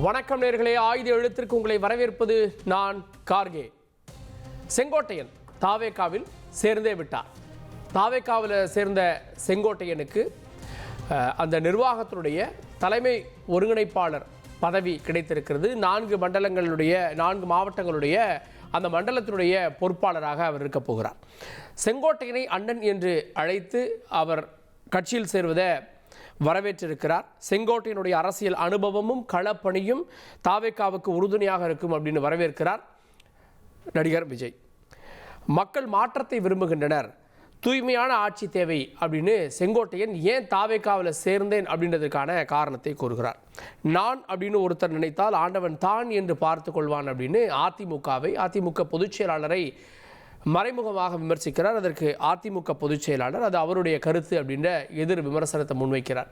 வணக்கம் நேயர்களே, ஆயுத எழுத்திற்கு உங்களை வரவேற்பது நான் கார்கே. செங்கோட்டையன் தாவேகாவில் சேர்ந்தே விட்டார். தாவேகாவில் சேர்ந்த செங்கோட்டையனுக்கு அந்த நிர்வாகத்தினுடைய தலைமை ஒருங்கிணைப்பாளர் பதவி கிடைத்திருக்கிறது. 4 மாவட்டங்களுடைய அந்த மண்டலத்தினுடைய பொறுப்பாளராக அவர் இருக்க போகிறார். செங்கோட்டையனை அண்ணன் என்று அழைத்து அவர் கட்சியில் சேர்வதை வரவேற்றிருக்கிறார். செங்கோட்டையனுடைய அரசியல் அனுபவமும் களப்பணியும் தாவேகாவுக்கு உறுதுணையாக இருக்கும் அப்படின்னு வரவேற்கிறார் நடிகர் விஜய். மக்கள் மாற்றத்தை விரும்புகின்றனர், தூய்மையான ஆட்சி தேவை அப்படின்னு செங்கோட்டையன் ஏன் தாவேகாவில் சேர்ந்தேன் அப்படின்றதுக்கான காரணத்தை கூறுகிறார். நான் அப்படின்னு ஒருத்தர் நினைத்தால் ஆண்டவன் தான் என்று பார்த்து கொள்வான் அப்படின்னு அதிமுக பொதுச் செயலாளரை மறைமுகமாக விமர்சிக்கிறார். அதற்கு அதிமுக பொதுச் செயலாளர் அது அவருடைய கருத்து அப்படின்ற எதிர் விமர்சனத்தை முன்வைக்கிறார்.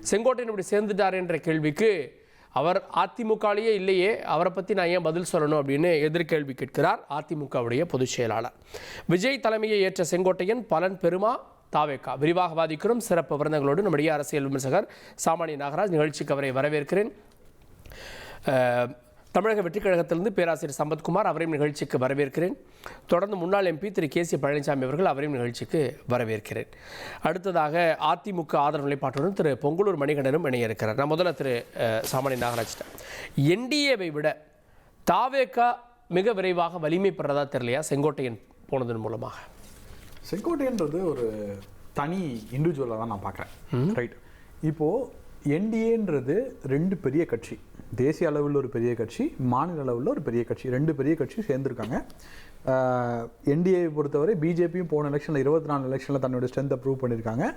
செங்கோட்டையன் இப்படி சேர்ந்துட்டார் என்ற கேள்விக்கு அவர் அதிமுகலேயே இல்லையே, அவரை பற்றி நான் ஏன் பதில் சொல்லணும் அப்படின்னு எதிர்கேள்வி கேட்கிறார் அதிமுகவுடைய பொதுச் செயலாளர். விஜய் தலைமையை ஏற்ற செங்கோட்டையன் பலன் பெருமா தாவேகா விரிவாக வாதிக்கிறோம். சிறப்பு விருந்தங்களோடு நம்முடைய அரசியல் விமர்சகர் சாமானிய நாகராஜ் நிகழ்ச்சிக்கு அவரை வரவேற்கிறேன். தமிழக வெற்றிக் கழகத்திலிருந்து பேராசிரியர் சம்பத்குமார் அவரையும் நிகழ்ச்சிக்கு வரவேற்கிறேன். தொடர்ந்து முன்னாள் எம்பி திரு கேசி பழனிசாமி அவர்கள் அவரையும் நிகழ்ச்சிக்கு வரவேற்கிறேன். அடுத்ததாக அதிமுக ஆதரவு நிலைப்பாட்டுடன் திரு பொங்கலூர் மணிகண்டனும் இணைய இருக்கிறார். நான் முதல்ல திரு சாமானிய நாகராஜ், என்டிஏவை விட தாவேகா மிக விரைவாக வலிமை பெறதா தெரியலையா செங்கோட்டையன் போனதன் மூலமாக? செங்கோட்டையன்றது ஒரு தனி இண்டிவிஜுவலாக தான் நான் பார்க்குறேன். ரைட், இப்போது என்டிஏன்றது 2 பெரிய கட்சி, தேசிய அளவில் ஒரு பெரிய கட்சி, மாநில அளவில் ஒரு பெரிய கட்சி, 2 பெரிய கட்சி சேர்ந்துருக்காங்க. என்டிஏவை பொறுத்தவரை பிஜேபியும் போன எலெக்ஷனில் 24 எலெக்ஷனில் தன்னோட ஸ்ட்ரென்த்தை ப்ரூவ் பண்ணியிருக்காங்க.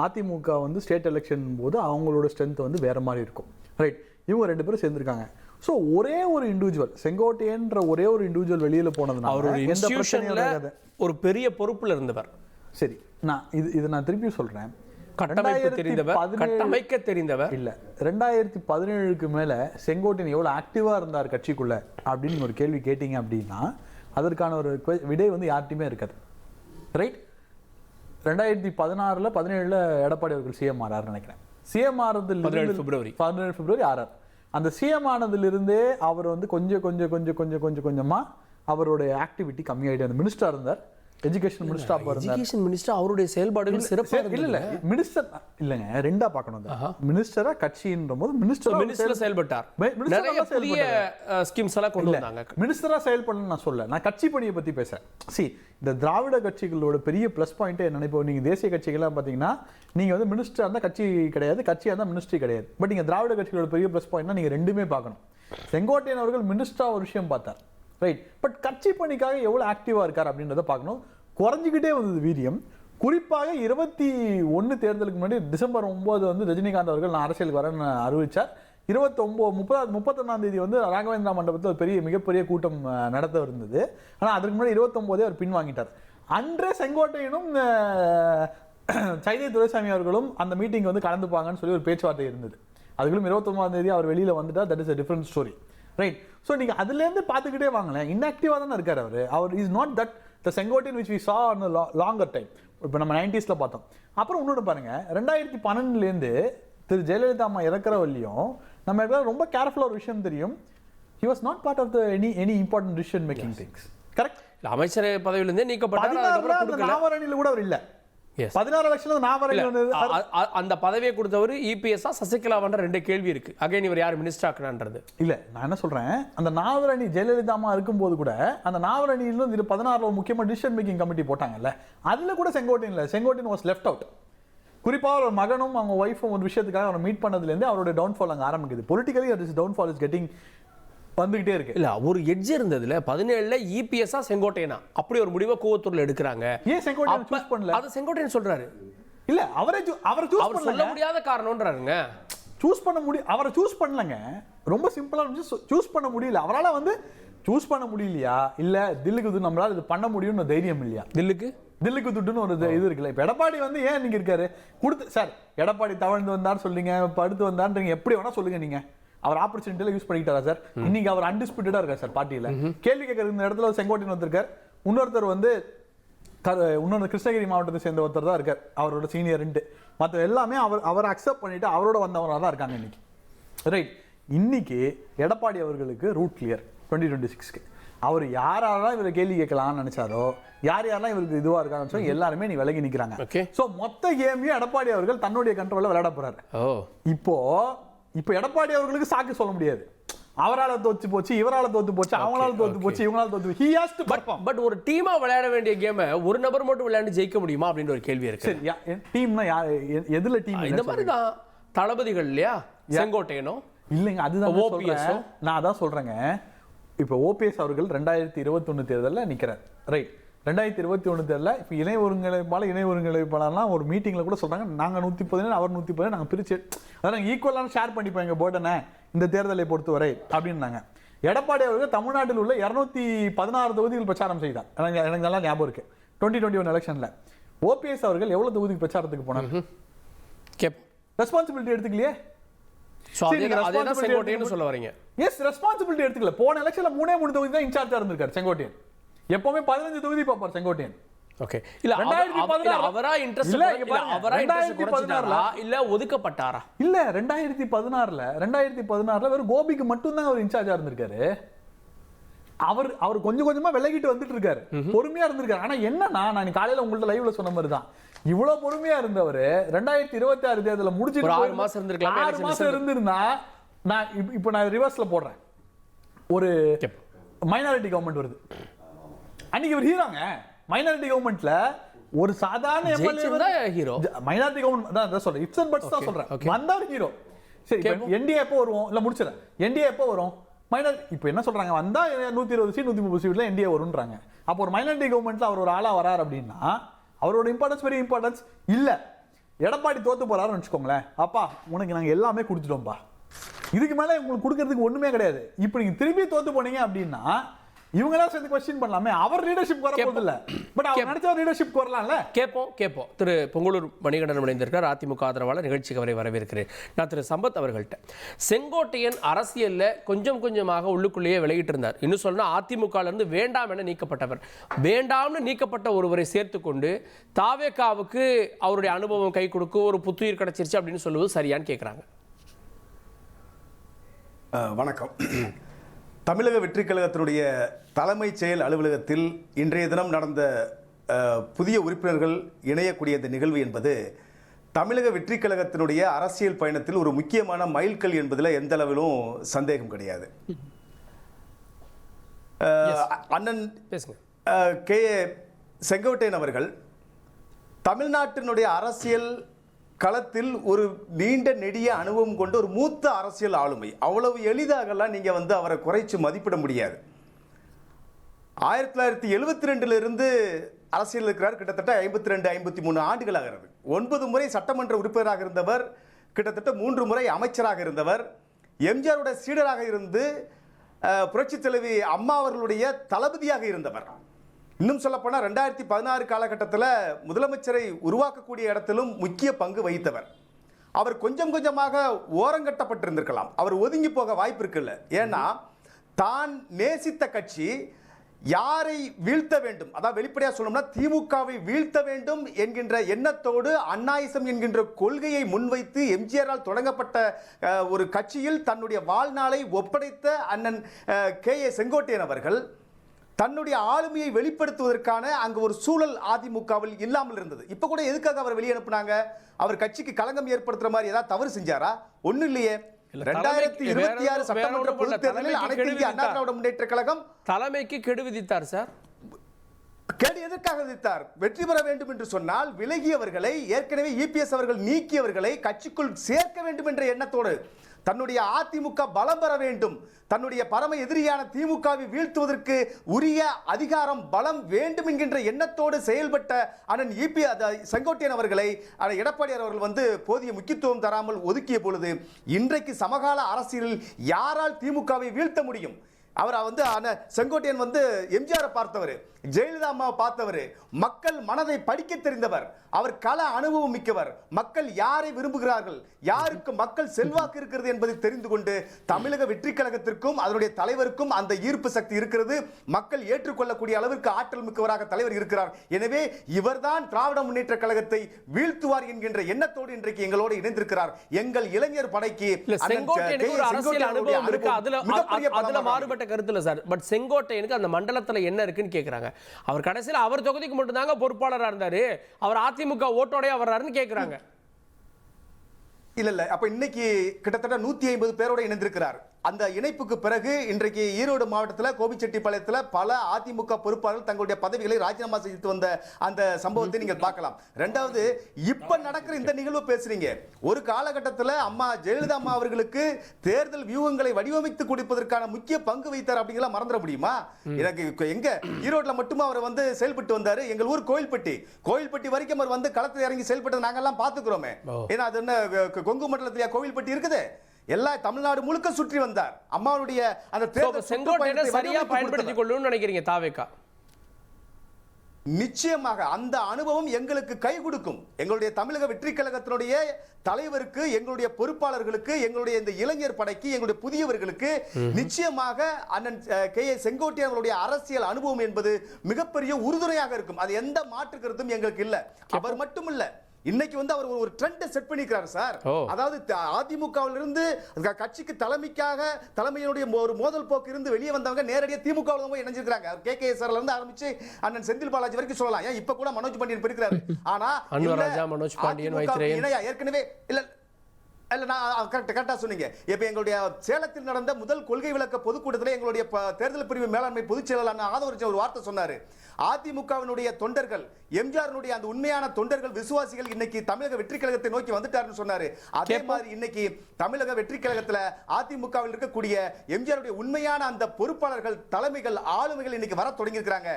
அதிமுக ஸ்டேட் எலெக்ஷன் போது அவங்களோட ஸ்ட்ரென்த் வேறு மாதிரி இருக்கும். ரைட், இவங்க 2 பேரும் சேர்ந்துருக்காங்க. ஸோ ஒரே ஒரு இண்டிவிஜுவல், செங்கோட்டையன்ற ஒரே ஒரு இண்டிவிஜுவல் வெளியில் போனதுனால எந்த பிரச்சனையும் இருக்காது. ஒரு பெரிய பொறுப்பில் இருந்தவர். சரி, நான் இது நான் திருப்பி சொல்கிறேன், கட்டமைக்க தெரிந்தவர் இல்ல. 2017க்கு மேல செங்கோட்டையன் எவ்வளவு ஆக்டிவா இருந்தார் கட்சிக்குள்ள அப்படின்னு ஒரு கேள்வி கேட்டீங்க அப்படின்னா அதற்கான ஒரு விடை யார்ட்டையுமே இருக்காது. ரைட், 2016ல் 17ல் எடப்பாடி அவர்கள் சிஎம் ஆறார் நினைக்கிறேன். சிஎம் ஆனதில் 17 பிப்ரவரி ஆறார். அந்த சிஎம் ஆனதிலிருந்தே அவர் கொஞ்சமா அவருடைய ஆக்டிவிட்டி கம்மியாயிட்டு அந்த மினிஸ்டர் இருந்தார், எஜுகேஷன் மினிஸ்டர். அவருடைய செயல்பாடுகள் சிறப்பாக இல்ல மினிஸ்டர் இல்லங்க, ரெண்டா பார்க்கணும். மினிஸ்டரா கட்சின்ற போது மினிஸ்டர் செயல்பட்டார், நிறைய புதிய ஸ்கீம்ஸ் எல்லாம் கொண்டு வந்தாங்க. மினிஸ்டரா செயல்படணும் நான் சொல்ல, நான் கட்சி பணியை பத்தி பேசுறேன். இந்த திராவிட கட்சிகளோட பெரிய பிளஸ் பாயிண்ட் என்ன, இப்போ நீங்க தேசிய கட்சிகள்லாம் பாத்தீங்கன்னா நீங்க மினிஸ்டரா இருந்தா கட்சி கிடையாது, கட்சியா இருந்தா மினிஸ்ட்ரி கிடையாது. பட் நீங்க திராவிட கட்சிகளோட பெரிய பிளஸ் பாயிண்ட்னா நீங்க ரெண்டுமே பார்க்கணும். செங்கோட்டையன் அவர்கள் மினிஸ்டரா ஒரு விஷயம் பார்த்தார், ரைட். பட் கட்சி பணிக்காக எவ்வளவு ஆக்டிவா இருக்கார் அப்படின்றத பார்க்கணும். குறைஞ்சிக்கிட்டே வந்தது வீரியம். குறிப்பாக 21 தேர்தலுக்கு முன்னாடி டிசம்பர் 9 ரஜினிகாந்த் அவர்கள் நான் அரசியலுக்கு வரேன்னு அறிவிச்சார். 31ஆம் தேதி ராகவேந்திரா மண்டபத்தில் மிகப்பெரிய கூட்டம் நடத்த இருந்தது. ஆனால் அதுக்கு முன்னாடி 29 அவர் பின்வாங்கிட்டார். அன்றே செங்கோட்டையனும் சைதை துரைசாமி அவர்களும் அந்த மீட்டிங் கலந்துப்பாங்கன்னு சொல்லி ஒரு பேச்சுவார்த்தை இருந்தது. அதுக்குள்ளும் 29ஆம் தேதி அவர் வெளியில வந்துட்டார். That is a different story. Right, so நீங்கள் அதுலேருந்து பார்த்துக்கிட்டே வாங்கலேன். இன்ஆக்டிவாக தானே இருக்கார் அவர் is not that the Sengottaiyan which we saw on longer time. இப்போ நம்ம 90ஸ்ல பார்த்தோம். அப்புறம் இன்னொன்று பாருங்க, 2012லேருந்து திரு ஜெயலலிதா அம்மா இறக்குற வரையும் நம்ம ரொம்ப கேர்ஃபுல்லாக ஒரு விஷயம் தெரியும், he was not part of the any important decision making things. Correct, அமைச்சர் பதவியிலிருந்தே நீக்கப்பட்டார். நாவரணியில் கூட அவர் இல்லை. 16 லட்சம் அந்த பதவியை கொடுத்தவர் இபிஎஸ் சசிகலா 2 கேள்வி இருக்கு. அகைன் இவர் யார் மினிஸ்டர் ஆக்குனான்றது இல்ல. நான் என்ன சொல்றேன், அந்த நாவரணி ஜெயலலிதா அம்மா இருக்கும்போது கூட அந்த நாவரணியில 16 முக்கியமான டிசிஷன் மேக்கிங் கமிட்டி போட்டாங்கல்ல, அதுல கூட செங்கோட்டையன் வாஸ் லெஃப்ட் அவுட். குறிப்பா ஒரு மகனும் அவங்க ஒய்ஃபும் ஒரு விஷயத்துக்காக அவரை மீட் பண்ணதுல இருந்து அவருடைய டவுன்ஃபால் அங்க ஆரம்பிக்குது. Politically this downfall is getting வந்துகிட்டே இருக்கு. இல்ல, ஒரு எட்ஜ் இருந்ததுல 17ல இபிஎஸ் செங்கோட்டையனா அப்படி ஒரு முடிவை கூவத்தூர்ல எடுக்கிறாங்க. ஏன் செங்கோட்டையன் சூஸ் பண்ணல? அது செங்கோட்டையன் சொல்றாரு. இல்ல, அவரை சூஸ் பண்ண முடியாத காரணம்ன்றாருங்க. சூஸ் பண்ண முடியும், அவரை சூஸ் பண்ணலங்க. ரொம்ப சிம்பிளா சூஸ் பண்ண முடியல. அவரால சூஸ் பண்ண முடியலையா, இல்ல தில்லுக்கு நம்மளால இது பண்ண முடியும்னு தைரியம் இல்லையா? தில்லுக்கு துட்டுன்னு ஒரு இது இருக்குல்ல. இப்ப எடப்பாடி ஏன் நீங்க இருக்காரு கொடுத்து சார், எடப்பாடி தவழ்ந்து வந்தார் சொல்றீங்க, படுத்து வந்தான்றீங்க, எப்படி வேணா சொல்லுங்க. நீங்க அவர் ஆப்பர்ச்சுனிட்டியில யூஸ் பண்ணிக்கிட்டாரா சார்? இன்னைக்கு அவர் அன்டிஸ்பியூட்டடா இருக்கார் சார் பார்ட்டியில. கேள்வி கேட்கறது இந்த இடத்துல செங்கோட்டையன் வந்திருக்கார். இன்னொருத்தர் இன்னொரு கிருஷ்ணகிரி மாவட்டத்தை சேர்ந்த ஒருத்தர் தான் இருக்கார், அவரோட சீனியர். மற்ற எல்லாமே அவர் அக்செப்ட் பண்ணிட்டு அவரோட வந்தவராக தான் இருக்காங்க இன்னைக்கு. ரைட், இன்னைக்கு எடப்பாடி அவர்களுக்கு ரூட் கிளியர் 2026க்கு. அவர் யாரெல்லாம் இவரை கேள்வி கேட்கலாம்னு நினைச்சாரோ, யாரெல்லாம் இவருக்கு இதுவா இருக்கான்னு எல்லாருமே நீ விலகி நிக்கிறாங்க. சோ மொத்த கேமையும் எடப்பாடி அவர்கள் தன்னுடைய கண்ட்ரோல்ல விளையாட போறாரு. இப்போ எடப்பாடி அவர்களுக்கு சாக்கு சொல்ல முடியாது. அவரால தோத்து போச்சு, இவரால தோத்து போச்சு, அவங்களால தோத்து போச்சு, இவங்களால தோத்து போச்சு. He has to perform. But ஒரு டீமா விளையாட வேண்டிய கேமை ஒரு நபர் மட்டும் விளையாண்டு ஜெயிக்க முடியுமா அப்படின்ற ஒரு கேள்வி இருக்கு. சரி, டீம்னா எதுல டீம்? இந்த மாதிரி தான் தளபதிகள் இல்லையா, செங்கோட்டையனோ இல்லைங்க, அதுதான் ஓபிஎஸ். நான் அதான் சொல்றேங்க. இப்போ ஓபிஎஸ் அவர்கள் 2021 தேர்தலில் நிற்கிறார், ரைட். 2021 தேர்தலில் இப்போ இணை ஒருங்கிணைப்பாளர்லாம் ஒரு மீட்டிங்கில் கூட சொல்கிறாங்க, நாங்கள் 117 அவர் 117 நாங்கள் பிரிச்சு அதான் நாங்கள் ஈக்குவலான ஷேர் பண்ணிப்போம் எங்கள் போர்டனை இந்த தேர்தலை பொறுத்தவரை அப்படின்னாங்க. எடப்பாடி அவர்கள் தமிழ்நாட்டில் உள்ள 216 தொகுதிகள் பிரச்சாரம் செய்தார். எனக்கு நல்லா ஞாபகம் இருக்கு. 2021 எலெக்ஷனில் ஓபிஎஸ் அவர்கள் எவ்வளோ தொகுதிக்கு பிரச்சாரத்துக்கு போனாங்க? ரெஸ்பான்சிபிலிட்டி எடுத்துக்கலையே. சொல்ல வரீங்க? எஸ், ரெஸ்பான்சிபிலிட்டி எடுத்துக்கல. போன எலெக்ஷன்ல 3 தொகுதி தான் இன்சார்ஜா இருந்திருக்காரு செங்கோட்டையன். எப்பவுமே 15 தொகுதி பாப்பார் செங்கோட்டையன். ஓகே, இல்ல 2016 அவரா இன்ட்ரஸ்ட் குறைச்சிட்டாரா இல்ல ஒதுக்கப்பட்டாரா? இல்ல 2016ல வெறும் கோபிக்கு மட்டும் தான் அவர் இன்சார்ஜா இருந்திருக்காரு. அவர் கொஞ்சம் கொஞ்சமா விலகிட்டு வந்துட்டு இருக்காரு, பொறுமையா இருந்திருக்காரு. ஆனா என்னன்னா, நான் காலையில உங்கள்ட்ட லைவ்ல சொன்ன மாதிரி தான், இவ்வளவு பொறுமையா இருந்தவர் 2026 தேர்தலை முடிச்சிட்டு 6 மாசம் இருந்திருக்கலாம். 6 மாசம் இருந்திருந்தா நான் இப்போ நான் ரிவர்ஸ்ல போடுறேன். ஒரு மைனாரிட்டி கவர்மெண்ட் வருது, அன்னைக்கு ஒரு ஹீரோங்க. மைனாரிட்டி கவர்மெண்ட்ல ஒரு சாதாரண எம்எல்ஏ ஹீரோ. மைனாரிட்டி கவர்மெண்ட் தான் சொல்றேன், இப்ஸ் அண்ட் பட்ஸ் தான் சொல்றேன். வந்தா ஒரு ஹீரோ. சரி, என்டிஏ எப்போ வருவோம்? இல்ல முடிச்சிடறேன். என்டிஏ எப்போ வரும்? மைனாரிட்டி இப்போ என்ன சொல்றாங்க, வந்தா 120 சீட் 130 சீட்ல என்டிஏ வரும்ன்றாங்க. அப்போ ஒரு மைனாரிட்டி கவர்மெண்ட்ல அவர் ஒரு ஆளா வரார் அப்படின்னா அவரோட இம்பார்ட்டன்ஸ் பெரிய இம்பார்ட்டன்ஸ் இல்ல. எடப்பாடி தோத்து போறாருன்னு வச்சுக்கோங்களேன், அப்பா உனக்கு நாங்க எல்லாமே கொடுத்துட்டோம்பா, இதுக்கு மேல உங்களுக்கு கொடுக்கறதுக்கு ஒண்ணுமே கிடையாது. இப்போ நீங்க திருப்பி தோத்து போனீங்க அப்படின்னா இவங்களா சேர்ந்து क्वेश्चन பண்ணலாமே. அவர் லீடர்ஷிப் வர போறது இல்ல, பட் அவர் நினைச்ச லீடர்ஷிப் வரலாம்ல. கேட்போம். திரு பொங்கலூர் மணிகண்டன் இணைந்திருக்கிறார், அதிமுக ஆதரவாளர். நிகழ்ச்சிக்கு வரை வரவேற்கிறேன். நான் திரு சம்பத் அவர்கள்ட்ட, செங்கோட்டையன் அரசியல்ல கொஞ்சம் கொஞ்சமாக உள்ளுக்குள்ளேயே விலகிட்டு இருந்தார். இன்னும் சொன்னா அதிமுக இருந்து வேண்டாம் என நீக்கப்பட்டவர், வேண்டாம்னு நீக்கப்பட்ட ஒருவரை சேர்த்துக்கொண்டு தாவேகாவுக்கு அவருடைய அனுபவம் கை கொடுக்க ஒரு புத்துயிர் கிடைச்சிருச்சு அப்படின்னு சொல்லுவது சரியான்னு கேட்கிறாங்க. வணக்கம். தமிழக வெற்றி கழகத்தினுடைய தலைமைச் செயல் அலுவலகத்தில் இன்றைய தினம் நடந்த புதிய உறுப்பினர்கள் இணையக்கூடிய இந்த நிகழ்வு என்பது தமிழக வெற்றி கழகத்தினுடைய அரசியல் பயணத்தில் ஒரு முக்கியமான மைல்கல் என்பதில் எந்த அளவிலும் சந்தேகம் கிடையாது. அண்ணன் கே செங்கோட்டையன் அவர்கள் தமிழ்நாட்டினுடைய அரசியல் களத்தில் ஒரு நீண்ட நெடிய அனுபவம் கொண்டு ஒரு மூத்த அரசியல் ஆளுமை. அவ்வளவு எளிதாகலாம் நீங்க அவரை குறைச்சு மதிப்பிட முடியாது. 1972 இருந்து அரசியல் இருக்கிறார். கிட்டத்தட்ட 52-53 ஆண்டுகள் ஆகிறது. 9 முறை சட்டமன்ற உறுப்பினராக இருந்தவர், கிட்டத்தட்ட 3 முறை அமைச்சராக இருந்தவர், எம்ஜிஆருடைய சீடராக இருந்து புரட்சி தலைவி அம்மா அவர்களுடைய தளபதியாக இருந்தவர். இன்னும் சொல்லப்போனால் 2016 காலகட்டத்தில் முதலமைச்சரை உருவாக்கக்கூடிய இடத்திலும் முக்கிய பங்கு வகித்தவர். அவர் கொஞ்சம் கொஞ்சமாக ஓரங்கட்டப்பட்டிருந்திருக்கலாம், அவர் ஒதுங்கி போக வாய்ப்பு இருக்குல்ல. ஏன்னா தான் நேசித்த கட்சி யாரை வீழ்த்த வேண்டும், அதாவது வெளிப்படையாக சொல்லணும்னா திமுகவை வீழ்த்த வேண்டும் என்கின்ற எண்ணத்தோடு அண்ணாயிசம் என்கின்ற கொள்கையை முன்வைத்து எம்ஜிஆரால் தொடங்கப்பட்ட ஒரு கட்சியில் தன்னுடைய வாழ்நாளை ஒப்படைத்த அண்ணன் கே ஏ செங்கோட்டையன் அவர்கள் தன்னுடைய ஆளுமையை வெளிப்படுத்துவதற்கான அங்கு ஒரு சூழல் அதிமுகவில் இல்லாமல் இருந்தது. இப்ப கூட எதுக்காக அவர் வெளியே அனுப்புனாங்க? அவர் கட்சிக்கு களங்கம் ஏற்படுத்துற மாதிரி ஏதாவது தவறு செஞ்சாரா? ஒன்னும் இல்லையே. 2026 சட்டமன்ற பொதுத் தேர்தலில் அனைத்து இந்திய அண்ணா திராவிட முன்னேற்ற கழகம் தலைமைக்கு கெடு விதித்தார் சார். கேடு எதற்காக விதித்தார்? வெற்றி பெற வேண்டும் என்று சொன்னால் விலகியவர்களை, ஏற்கனவே இபிஎஸ் அவர்கள் நீக்கியவர்களை கட்சிக்குள் சேர்க்க வேண்டும் என்ற எண்ணத்தோடு, தன்னுடைய அதிமுக பலம் பெற வேண்டும், தன்னுடைய பரம எதிரியான திமுகவை வீழ்த்துவதற்கு உரிய அதிகாரம் பலம் வேண்டும் என்கின்ற எண்ணத்தோடு செயல்பட்ட அண்ணன் செங்கோட்டையன் அவர்களை எடப்பாடி அவர்கள் போதிய முக்கியத்துவம் தராமல் ஒதுக்கிய பொழுது இன்றைக்கு சமகால அரசியலில் யாரால் திமுகவை வீழ்த்த முடியும்? அவர் வந்து செங்கோட்டையன் வந்து எம்ஜிஆரை பார்த்தவர், ஜெயலலிதா அம்மாவை பார்த்தவர், மக்கள் மனதை படிக்க தெரிந்தவர், அவர் கள அனுபவம் மிக்கவர், மக்கள் யாரை விரும்புகிறார்கள், யாருக்கு மக்கள் செல்வாக்கு இருக்கிறது என்பதை தெரிந்து கொண்டு தமிழக வெற்றி கழகத்திற்கும் அதனுடைய தலைவருக்கும் அந்த ஈர்ப்பு சக்தி இருக்கிறது. மக்கள் ஏற்றுக்கொள்ளக்கூடிய அளவிற்கு ஆற்றல் மிக்கவராக தலைவர் இருக்கிறார். எனவே இவர்தான் திராவிட முன்னேற்ற கழகத்தை வீழ்த்துவார் என்கின்ற எண்ணத்தோடு இன்றைக்கு எங்களோடு இணைந்திருக்கிறார். எங்கள் இளைஞர் படைக்கு மாறுபட்ட கருத்துல சார். பட் செங்கோட்டையனுக்கு அந்த மண்டலத்துல என்ன இருக்குன்னு கேக்குறாங்க. அவர் கடைசியில் அவர் தொகுதிக்கு மட்டும் தாங்க பொறுப்பாளரா இருந்தாரு, அவர் அதிமுக ஓட்டோடய வர்றாருன்னு கேக்குறாங்க. இல்ல அப்ப இன்னைக்கு கிட்டத்தட்ட 150 பேரோட இணைந்திருக்கிறார். அந்த இணைப்புக்கு பிறகு இன்றைக்கு ஈரோடு மாவட்டத்தில் கோபிச்செட்டிப்பாளையத்தில் பல அதிமுக பொறுப்பாளர்கள் தங்களுடைய பதவிகளை ராஜினாமா செய்து வந்த அந்த சம்பவத்தை நீங்கள் பார்க்கலாம். ரெண்டாவது, இப்ப நடக்கிற இந்த நிகழ்வு பேசுறீங்க. ஒரு காலகட்டத்தில் அம்மா ஜெயலலிதா அம்மா அவர்களுக்கு தேர்தல் வியூகங்களை வடிவமைத்து கொடுப்பதற்கான முக்கிய பங்கு வைத்தார் அப்படிங்கிற மறந்துட முடியுமா? எனக்கு எங்க ஈரோட்ல மட்டுமா அவர் வந்து செயல்பட்டு வந்தாரு. எங்கள் ஊர் கோயில்பட்டி வரைக்கும் அவர் வந்து களத்தில் இறங்கி செயல்பட்டது நாங்கெல்லாம் பார்த்துக்கிறோமே. ஏன்னா அது என்ன கொங்கு மண்டலத்திலேயே கோவில்பட்டி இருக்குது? எல்லா தமிழ்நாடு முழுக்க சுற்றி வந்தார். அம்மாவுடைய அந்த தேர்தல் செங்கோட்டையனை சரியா பயன்படுத்திக் கொள்ளணும்னு நினைக்கிறீங்க தாவேகா? நிச்சயமாக அந்த அனுபவம் எங்களுக்கு கை கொடுக்கும். எங்களுடைய தமிழக வெற்றி கழகத்தினுடைய தலைவருக்கு, எங்களுடைய பொறுப்பாளர்களுக்கு, எங்களுடைய இந்த இளைஞர் படைக்கு, எங்களுடைய புதியவர்களுக்கு நிச்சயமாக அண்ணன் கே.ஏ. செங்கோட்டையனுடைய அரசியல் அனுபவம் என்பது மிகப்பெரிய உறுதுணையாக இருக்கும். அது எந்த மாற்று கருத்தும் எங்களுக்கு இல்ல. அவர் மட்டும் இல்ல, இன்னைக்கு வந்து அவர் ஒரு ட்ரெண்ட் செட் பண்ணிக்கிறார் சார். அதாவது அதிமுகவில் இருந்து கட்சிக்கு தலைமையினுடைய ஒரு மோதல் போக்கு இருந்து வெளியே வந்தவங்க நேரடியா திமுகவில் போய் இணைஞ்சிருக்காங்க. கே.கே.எஸ்.ஆர்ல இருந்து ஆரம்பிச்சு அண்ணன் செந்தில் பாலாஜி வரைக்கும் சொல்லலாம். ஏன் இப்ப கூட மனோஜ் பாண்டியன் இருக்கிறாரு. ஆனா மனோஜ் பாண்டியன் ஏற்கனவே இல்ல நான் கரெக்டா சொன்னீங்க. இப்ப எங்களுடைய சேலத்தில் நடந்த முதல் கொள்கை விளக்க பொதுக்கூட்டத்தில் எங்களுடைய தேர்தல் பிரிவு மேலாண்மை பொதுச் செயலாளர் ஆதவரிச்ச ஒரு வார்த்தை சொன்னாரு. அதிமுகவினுடைய தொண்டர்கள், எம்ஜிஆருடைய அந்த உண்மையான தொண்டர்கள், விசுவாசிகள் இன்னைக்கு தமிழக வெற்றி கழகத்தை நோக்கி வந்துட்டாருன்னு சொன்னாரு. அதே மாதிரி இன்னைக்கு தமிழக வெற்றி கழகத்துல அதிமுகவில் இருக்கக்கூடிய எம்ஜிஆருடைய உண்மையான அந்த பொறுப்பாளர்கள், தலைமைகள், ஆளுமைகள் இன்னைக்கு வர தொடங்கி இருக்காங்க.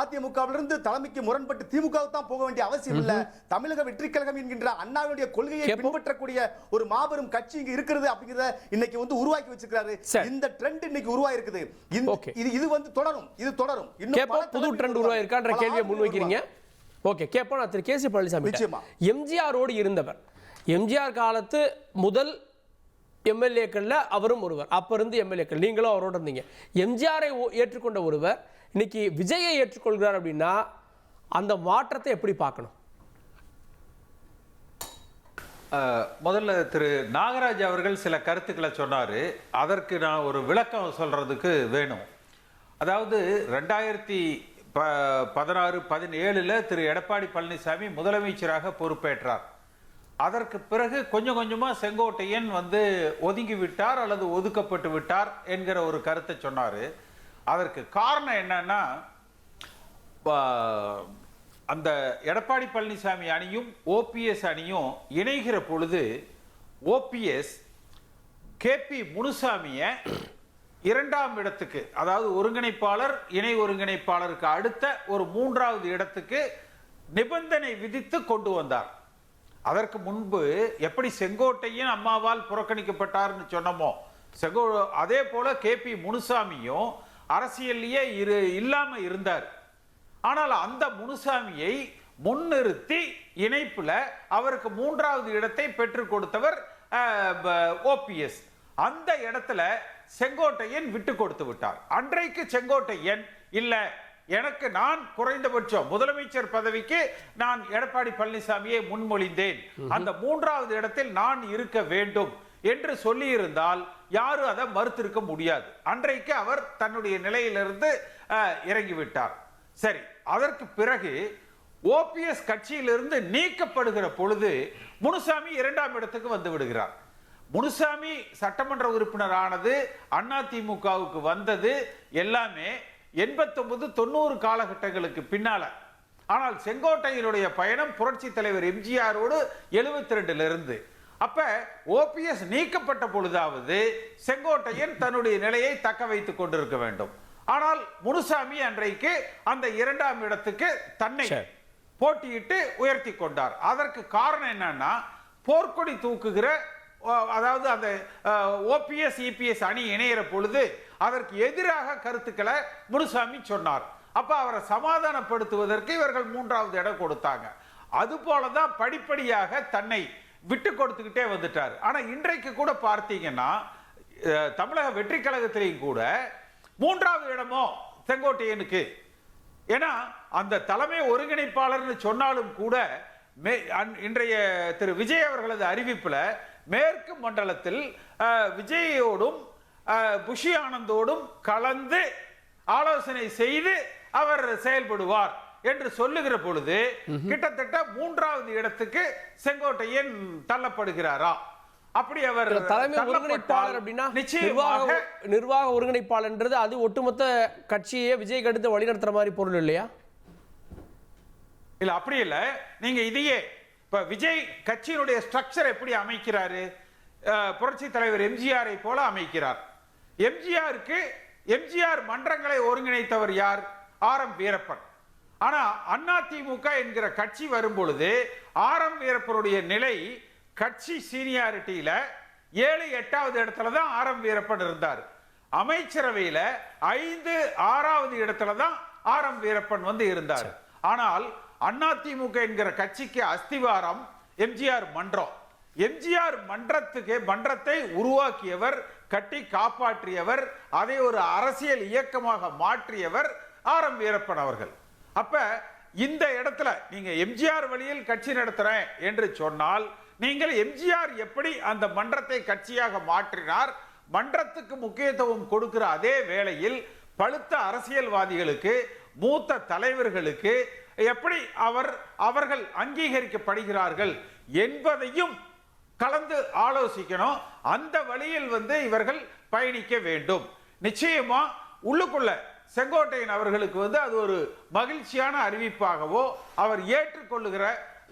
அதிமுகவிலிருந்து தலைமைக்கு முரண்பட்டு திமுக தான் போக வேண்டிய அவசியம் இல்ல. தமிழக வெற்றி கழகம் என்கின்ற அண்ணாவுடைய கொள்கையை பின்பற்றக்கூடிய ஒரு மாபெரும் கட்சி இங்க இருக்கிறது அப்படிங்கறத இன்னைக்கு வந்து உருவாக்கி வச்சிருக்காரு. இந்த ட்ரெண்ட் இன்னைக்கு உருவாகி இருக்குது. இது வந்து தொடரும். இது தொடரும். இன்னும் புது ட்ரெண்ட் உருவாயிருக்கான்ற கேள்வியை முன்வைக்கிறீங்க. ஓகே, கேட்போம். நான் திரு கே.சி. பழனிசாமி, எம்ஜிஆரோடு இருந்தவர், எம்ஜிஆர் காலத்து முதல் எம்எல்ஏக்கள்ல அவரும் ஒருவர். அப்ப இருந்து எம்எல்ஏக்கள் நீங்களும் அவரோட இருந்தீங்க. எம்ஜிஆரை ஏற்றுக்கொண்ட ஒருவர் இன்னைக்கு விஜயை ஏற்றுக்கொள்கிறார் அப்படின்னா அந்த மாற்றத்தை எப்படி பார்க்கணும்? முதல்ல திரு நாகராஜ் அவர்கள் சில கருத்துக்களை சொன்னாரு. அதற்கு நான் ஒரு விளக்கம் சொல்றதுக்கு வேணும். அதாவது 2016-17 திரு எடப்பாடி பழனிசாமி முதலமைச்சராக பொறுப்பேற்றார். அதற்கு பிறகு கொஞ்சம் கொஞ்சமா செங்கோட்டையன் வந்து ஒதுங்கி விட்டார் அல்லது ஒதுக்கப்பட்டு விட்டார் என்கிற ஒரு கருத்தை சொன்னாரு. அதற்கு காரணம் என்னன்னா, அந்த எடப்பாடி பழனிசாமி அணியும் ஓபிஎஸ் அணியும் இணைகிற பொழுது ஓபிஎஸ் கேபி முனுசாமியை 2ஆம் இடத்துக்கு, அதாவது ஒருங்கிணைப்பாளர் இணை ஒருங்கிணைப்பாளருக்கு அடுத்த ஒரு 3வது இடத்துக்கு நிபந்தனை விதித்து கொண்டு வந்தார். அதற்கு முன்பு எப்படி செங்கோட்டையன் அம்மாவால் புறக்கணிக்கப்பட்டார்னு சொன்னமோ, அதே போல கேபி முனுசாமியும் அரசியல்லையே இல்லாம இருந்தார். ஆனால் அந்த முனுசாமியை முன்னிறுத்தி இணைப்புல அவருக்கு 3வது இடத்தை பெற்றுக் கொடுத்தவர் ஓபிஎஸ். அந்த இடத்துல செங்கோட்டையன் விட்டு கொடுத்து விட்டார். அன்றைக்கு செங்கோட்டையன் இல்ல, எனக்கு நான் குறைந்தபட்சம் முதலமைச்சர் பதவிக்கு நான் எடப்பாடி பழனிசாமியை முன்மொழிந்தேன், அந்த 3வது இடத்தில் நான் இருக்க வேண்டும் என்று சொல்லி இருந்தால் யாரும் அதை மறுத்திருக்க முடியாது. அன்றைக்கு அவர் தன்னுடைய நிலையிலிருந்து இறங்கிவிட்டார். சரி, அதற்கு பிறகு ஓபிஎஸ் கட்சியிலிருந்து நீக்கப்படுகிற பொழுது முனுசாமி 2ஆம் இடத்துக்கு வந்து விடுகிறார். முனுசாமி சட்டமன்ற உறுப்பினர் ஆனது, அதிமுகவுக்கு வந்தது எல்லாமே 89-90 காலகட்டங்களுக்கு பின்னால. ஆனால் செங்கோட்டையனுடைய பயணம் புரட்சி தலைவர் எம்ஜிஆரோடு 72 இருந்து. அப்ப ஓபிஎஸ் நீக்கப்பட்ட பொழுதாவது செங்கோட்டையன் தன்னுடைய நிலையை தக்க வைத்துக் கொண்டிருக்க வேண்டும். ஆனால் முனுசாமி அன்றைக்கு அந்த 2ஆம் இடத்துக்கு தன்னை போட்டியிட்டு உயர்த்தி கொண்டார். அதற்கு காரணம் என்னன்னா, போர்க்கொடி தூக்குகிற, அதாவது அந்த ஓபிஎஸ் இபிஎஸ் அணி இணைகிற பொழுது அதற்கு எதிராக கருத்துக்களை முனுசாமி சொன்னார். அப்ப அவரை சமாதானப்படுத்துவதற்கு இவர்கள் 3வது இடம் கொடுத்தாங்க. அது போலதான் படிப்படியாக தன்னை விட்டு கொடுத்துக்கிட்டே வந்துட்டார். ஆனா இன்றைக்கு கூட பார்த்தீங்கன்னா தமிழக வெற்றி கழகத்திலையும் கூட 3வது இடமோ செங்கோட்டையனுக்கு. ஏன்னா அந்த தலைமை ஒருங்கிணைப்பாளர்னு சொன்னாலும் கூட இன்றைய திரு விஜய் அவர்களது அறிவிப்புல மேற்கு மண்டலத்தில் விஜயோடும் புஷி ஆனந்தோடும் கலந்து ஆலோசனை செய்து அவர் செயல்படுவார் என்று சொல்லுகிற பொழுது கிட்டத்தட்ட 3வது இடத்துக்கு செங்கோட்டையன் தள்ளப்படுகிறாரா? அப்படி அவர் தலைமை ஒருங்கிணைப்பாளர் அப்படின்னா நிர்வாக ஒருங்கிணைப்பாளர்ன்றது அது ஒட்டுமொத்த கட்சியை விஜய் அடுத்து வழிநடத்துற மாதிரி பொருள் இல்லையா? இல்ல அப்படி இல்ல. நீங்க இதையே இப்ப விஜய் கட்சியினுடைய ஸ்ட்ரக்சர் எப்படி அமைக்கிறாரு? புரட்சி தலைவர் எம்ஜிஆரை போல அமைக்கிறார். எம்ஜிஆர் மன்றங்களை ஒருங்கிணைத்தவர் யார்? ஆர்.எம். வீரப்பன். ஆனா அதிமுக என்கிற கட்சி வரும் பொழுது ஆர்.எம். வீரப்பனுடைய நிலை கட்சி சீனியாரிட்டியில 7, 8வது இடத்துல தான் ஆர்.எம். வீரப்பன் இருந்தார். அமைச்சரவையில 5, 6வது இடத்துல தான் ஆர்.எம். வீரப்பன் வந்து இருந்தார். ஆனால் அதிமுக என்கிற கட்சிக்கு அஸ்திவாரம் எம்ஜிஆர் மன்றம். எம்ஜிஆர் மன்றத்தை உருவாக்கியவர், கட்டி காப்பாற்றியவர், அதை ஒரு அரசியல் இயக்கமாக மாற்றியவர் ஆர்.எம். வீரப்பன் அவர்கள். அப்ப இந்த இடத்துல நீங்க எம்ஜிஆர் வழியில் கட்சி நடத்துறேன் என்று சொன்னால் நீங்கள் எம்ஜிஆர் எப்படி அந்த மன்றத்தை கட்சியாக மாற்றினார், மன்றத்துக்கு முக்கியத்துவம் கொடுக்கிற அதே வேளையில் பழுத்த அரசியல்வாதிகளுக்கு, மூத்த தலைவர்களுக்கு எப்படி அவர்கள் அங்கீகரிக்கப்படுகிறார்கள் என்பதையும் கலந்து ஆலோசிக்கணும். அந்த வழியில் வந்து இவர்கள் பயணிக்க வேண்டும். நிச்சயமா உள்ளுக்குள்ள செங்கோட்டையன் அவர்களுக்கு வந்து அது ஒரு மகிழ்ச்சியான அறிவிப்பாகவோ அவர் ஏற்றுக்கொள்ளுகிற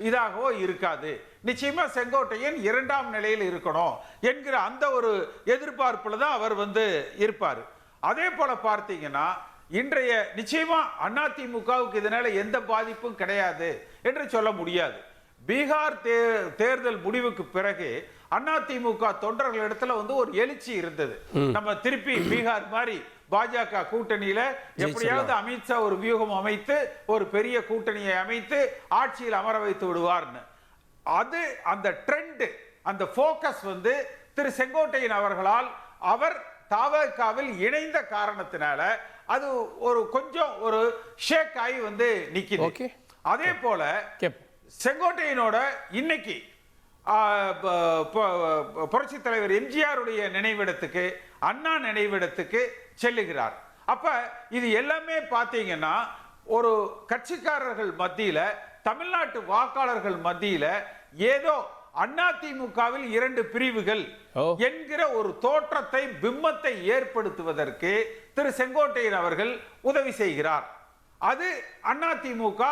இதாகவோ இருக்காது. நிச்சயமா செங்கோட்டையன் 2ஆம் நிலையில் இருக்கணும் என்கிற அந்த ஒரு எதிர்பார்ப்புல தான் அவர் வந்து இருப்பார். அதே போல பார்த்தீங்கன்னா இன்றைய நிச்சயமா அதிமுகவுக்கு இதனால எந்த பாதிப்பும் கிடையாது என்று சொல்ல முடியாது. பீகார் தேர்தல் முடிவுக்கு பிறகு அதிமுக தொண்டர்களிடத்துல வந்து ஒரு எழுச்சி இருந்தது. நம்ம திருப்பி பீகார் மாதிரி பாஜக கூட்டணியில எப்படியாவது அமித்ஷா ஒரு வியூகம் அமைத்து ஒரு பெரிய கூட்டணியை அமைத்து ஆட்சியில் அமர வைத்து விடுவார்னு. அது அந்த ட்ரெண்ட், அந்த போக்கஸ் வந்து திரு செங்கோட்டையன் அவர்களால் அவர் தவேகாவில் இணைந்த காரணத்தினால அது ஒரு கொஞ்சம் ஒரு ஷேக் ஆகி வந்து நிக்குது. அதே போல செங்கோட்டையனோட இன்னைக்கு புரட்சி தலைவர் எம்ஜிஆருடைய நினைவிடத்துக்கு, அண்ணா நினைவிடத்துக்கு செல்லுகிறார். அப்ப இது எல்லாமே பாத்தீங்கன்னா ஒரு கட்சிக்காரர்கள் மத்தியில, தமிழ்நாட்டு வாக்காளர்கள் மத்தியில ஏதோ அதிமுகவில் 2 பிரிவுகள் என்கிற ஒரு தோற்றத்தை, பிம்பத்தை ஏற்படுத்துவதற்கு திரு செங்கோட்டையன் அவர்கள் உதவி செய்கிறார். அது அதிமுக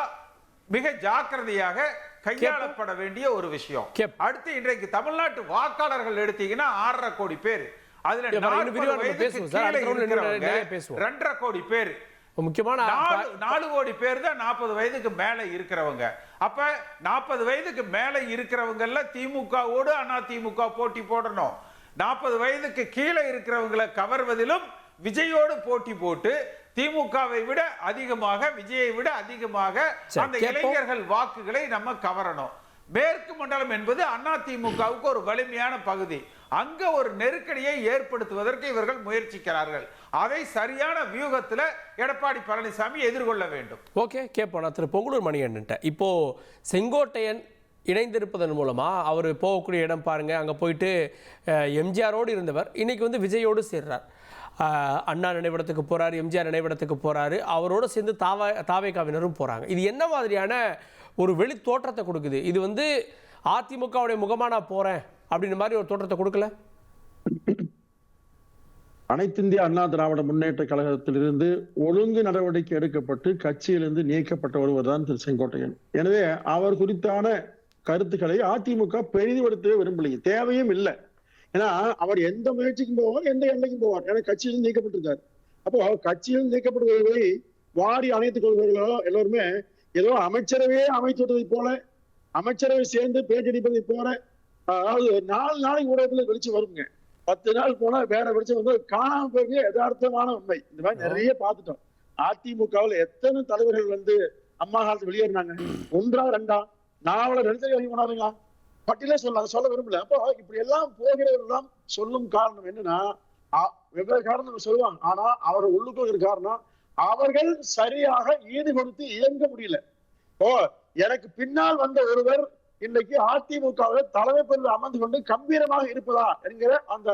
மிக ஜாக்கிரதையாக கையாளப்பட வேண்டிய ஒரு விஷயம். அடுத்து இன்றைக்கு தமிழ்நாட்டு வாக்காளர்கள் எடுத்தீங்கன்னா 6.5 கோடி பேர், அதுல 2.5 கோடி பேர், முக்கியமான 4 கோடி பேர் தான் 40 வயதுக்கு மேல இருக்கிறவங்க. அப்ப 40 வயதுக்கு மேல இருக்கிறவங்கல்ல திமுகவோடு அதிமுக போட்டி போடணும். 40 வயதுக்கு கீழே இருக்கிறவங்களை கவர்வதிலும் விஜயோடு போட்டி போட்டு திமுகவை விட அதிகமாக, விஜயை விட அதிகமாக அந்த இளைஞர்கள் வாக்குகளை நம்ம கவரணும். மேற்கு மண்டலம் என்பது அதிமுகவுக்கு ஒரு வலிமையான பகுதி. அங்க ஒரு நெருக்கடியை ஏற்படுத்துவதற்கு இவர்கள் முயற்சிக்கிறார்கள். அதை சரியான வியூகத்துல எடப்பாடி பழனிசாமி எதிர்கொள்ள வேண்டும். ஓகே, கேட்போம். திரு பொங்கலூர் மணியன்ட்ட இப்போ செங்கோட்டையன் இணைந்திருப்பதன் மூலமா அவர் போகக்கூடிய இடம் பாருங்க, அங்க போயிட்டு எம்ஜிஆரோடு இருந்தவர் இன்னைக்கு வந்து விஜயோடு சேர்றார். அண்ணா நினைவிடத்துக்கு போறாரு, எம்ஜிஆர் நினைவிடத்துக்கு போறாரு, அவரோடு சேர்ந்து தாவேகாவினரும் போறாங்க. இது என்ன மாதிரியான ஒரு வெளி தோற்றத்தை கொடுக்குது? இது வந்து அதிமுகவுடைய முகமா நான் போறேன் அப்படின்ற மாதிரி ஒரு தோற்றத்தை கொடுக்கல. அனைத்து இந்திய அண்ணா திராவிட முன்னேற்ற கழகத்திலிருந்து ஒழுங்கு நடவடிக்கை எடுக்கப்பட்டு கட்சியிலிருந்து நீக்கப்பட்ட ஒருவர் தான் திரு செங்கோட்டையன். எனவே அவர் குறித்தான கருத்துக்களை அதிமுக பெரிதுபடுத்தவே விரும்பலையே, தேவையும் இல்லை. ஏன்னா அவர் எந்த முயற்சிக்கும் போவார், எந்த எல்லைக்கும் போவார். ஏன்னா கட்சியிலிருந்து நீக்கப்பட்டிருக்காரு. அப்போ கட்சியிலிருந்து நீக்கப்படுபவர்களை வாரி அணைத்துக் கொள்வர்களோ எல்லோருமே ஏதோ அமைச்சரவையே அமைத்து விட்டதை போல, அமைச்சரவை சேர்ந்து பேச்சடிப்பதை போல, அதாவது 4 நாளைக்கு ஊடகத்துல வெளிச்சு வருங்க. 10 நாள் போனா வேற வெளிச்சம் வந்து காணாம போய் யதார்த்தமான உண்மை. இந்த மாதிரி நிறைய பார்த்துட்டோம். அதிமுகவில் எத்தனை தலைவர்கள் வந்து அம்மா காலத்து வெளியேறினாங்க? 1ஆ 2ஆ? நாவலர் எழுதி போனாருங்களா? பட்டியலே சொல்ல விரும்பல. அப்போ இப்படி எல்லாம் போகிறவர்கள் சொல்லும் காரணம் என்னன்னா, வெவ்வேறு காரணம் சொல்லுவாங்க. ஆனா அவர் உள்ளுக்குள் இருக்கிற காரணம், அவர்கள் சரியாக ஈடு கொடுத்து இயங்க முடியல. ஓ, எனக்கு பின்னால் வந்த ஒருவர் இன்னைக்கு அதிமுகவில் தலைமை பொறுப்பில் அமர்ந்து கொண்டு கம்பீரமாக இருப்பதா என்கிற அந்த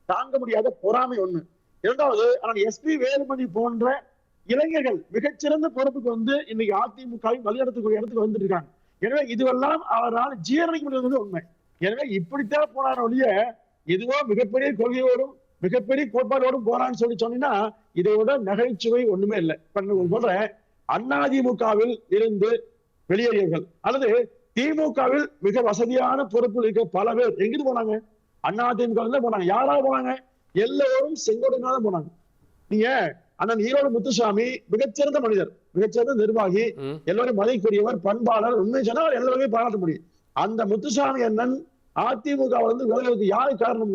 தாங்க முடியாத பொறாமை ஒண்ணு. இரண்டாவது, ஆனால் எஸ்பி வேலுமணி போன்ற இளைஞர்கள் மிகச்சிறந்த பொறுப்புக்கு வந்து இன்னைக்கு அதிமுகவை வழிநடத்தக்கூடிய இடத்துக்கு வந்துட்டு இருக்காங்க. எனவே இதுவெல்லாம் அவரால் ஜீரணிக்க முடியாது உண்மை. எனவே இப்படித்தான் போனார் ஒழிய இதுவோ மிகப்பெரிய கொள்கையோடும் மிகப்பெரிய கோட்பாடோடும் போறான்னு சொன்னீங்கன்னா இதை விட நகைச்சுவை ஒண்ணுமே இல்லை. போன்ற அதிமுகவில் இருந்து வெளியேறியவர்கள் அல்லது திமுகவில் மிக வசதியான பொறுப்பில் இருக்க பல பேர் எங்கிட்டு போனாங்க? அதிமுக போனாங்க. யாராவது போனாங்க? எல்லோரும் செங்கோட்டையினால போனாங்க. நீங்க அண்ணன் ஈரோடு முத்துசாமி மிகச்சிறந்த மனிதர், மிகச்சிறந்த நிர்வாகி, எல்லோரும் மதிக்கக்கூடியவர், பண்பாளர். உண்மை சொன்னால் எல்லாருமே பாராட்ட முடியும். அந்த முத்துசாமி அண்ணன் அதிமுக விலகுவதற்கு யாரு காரணம்?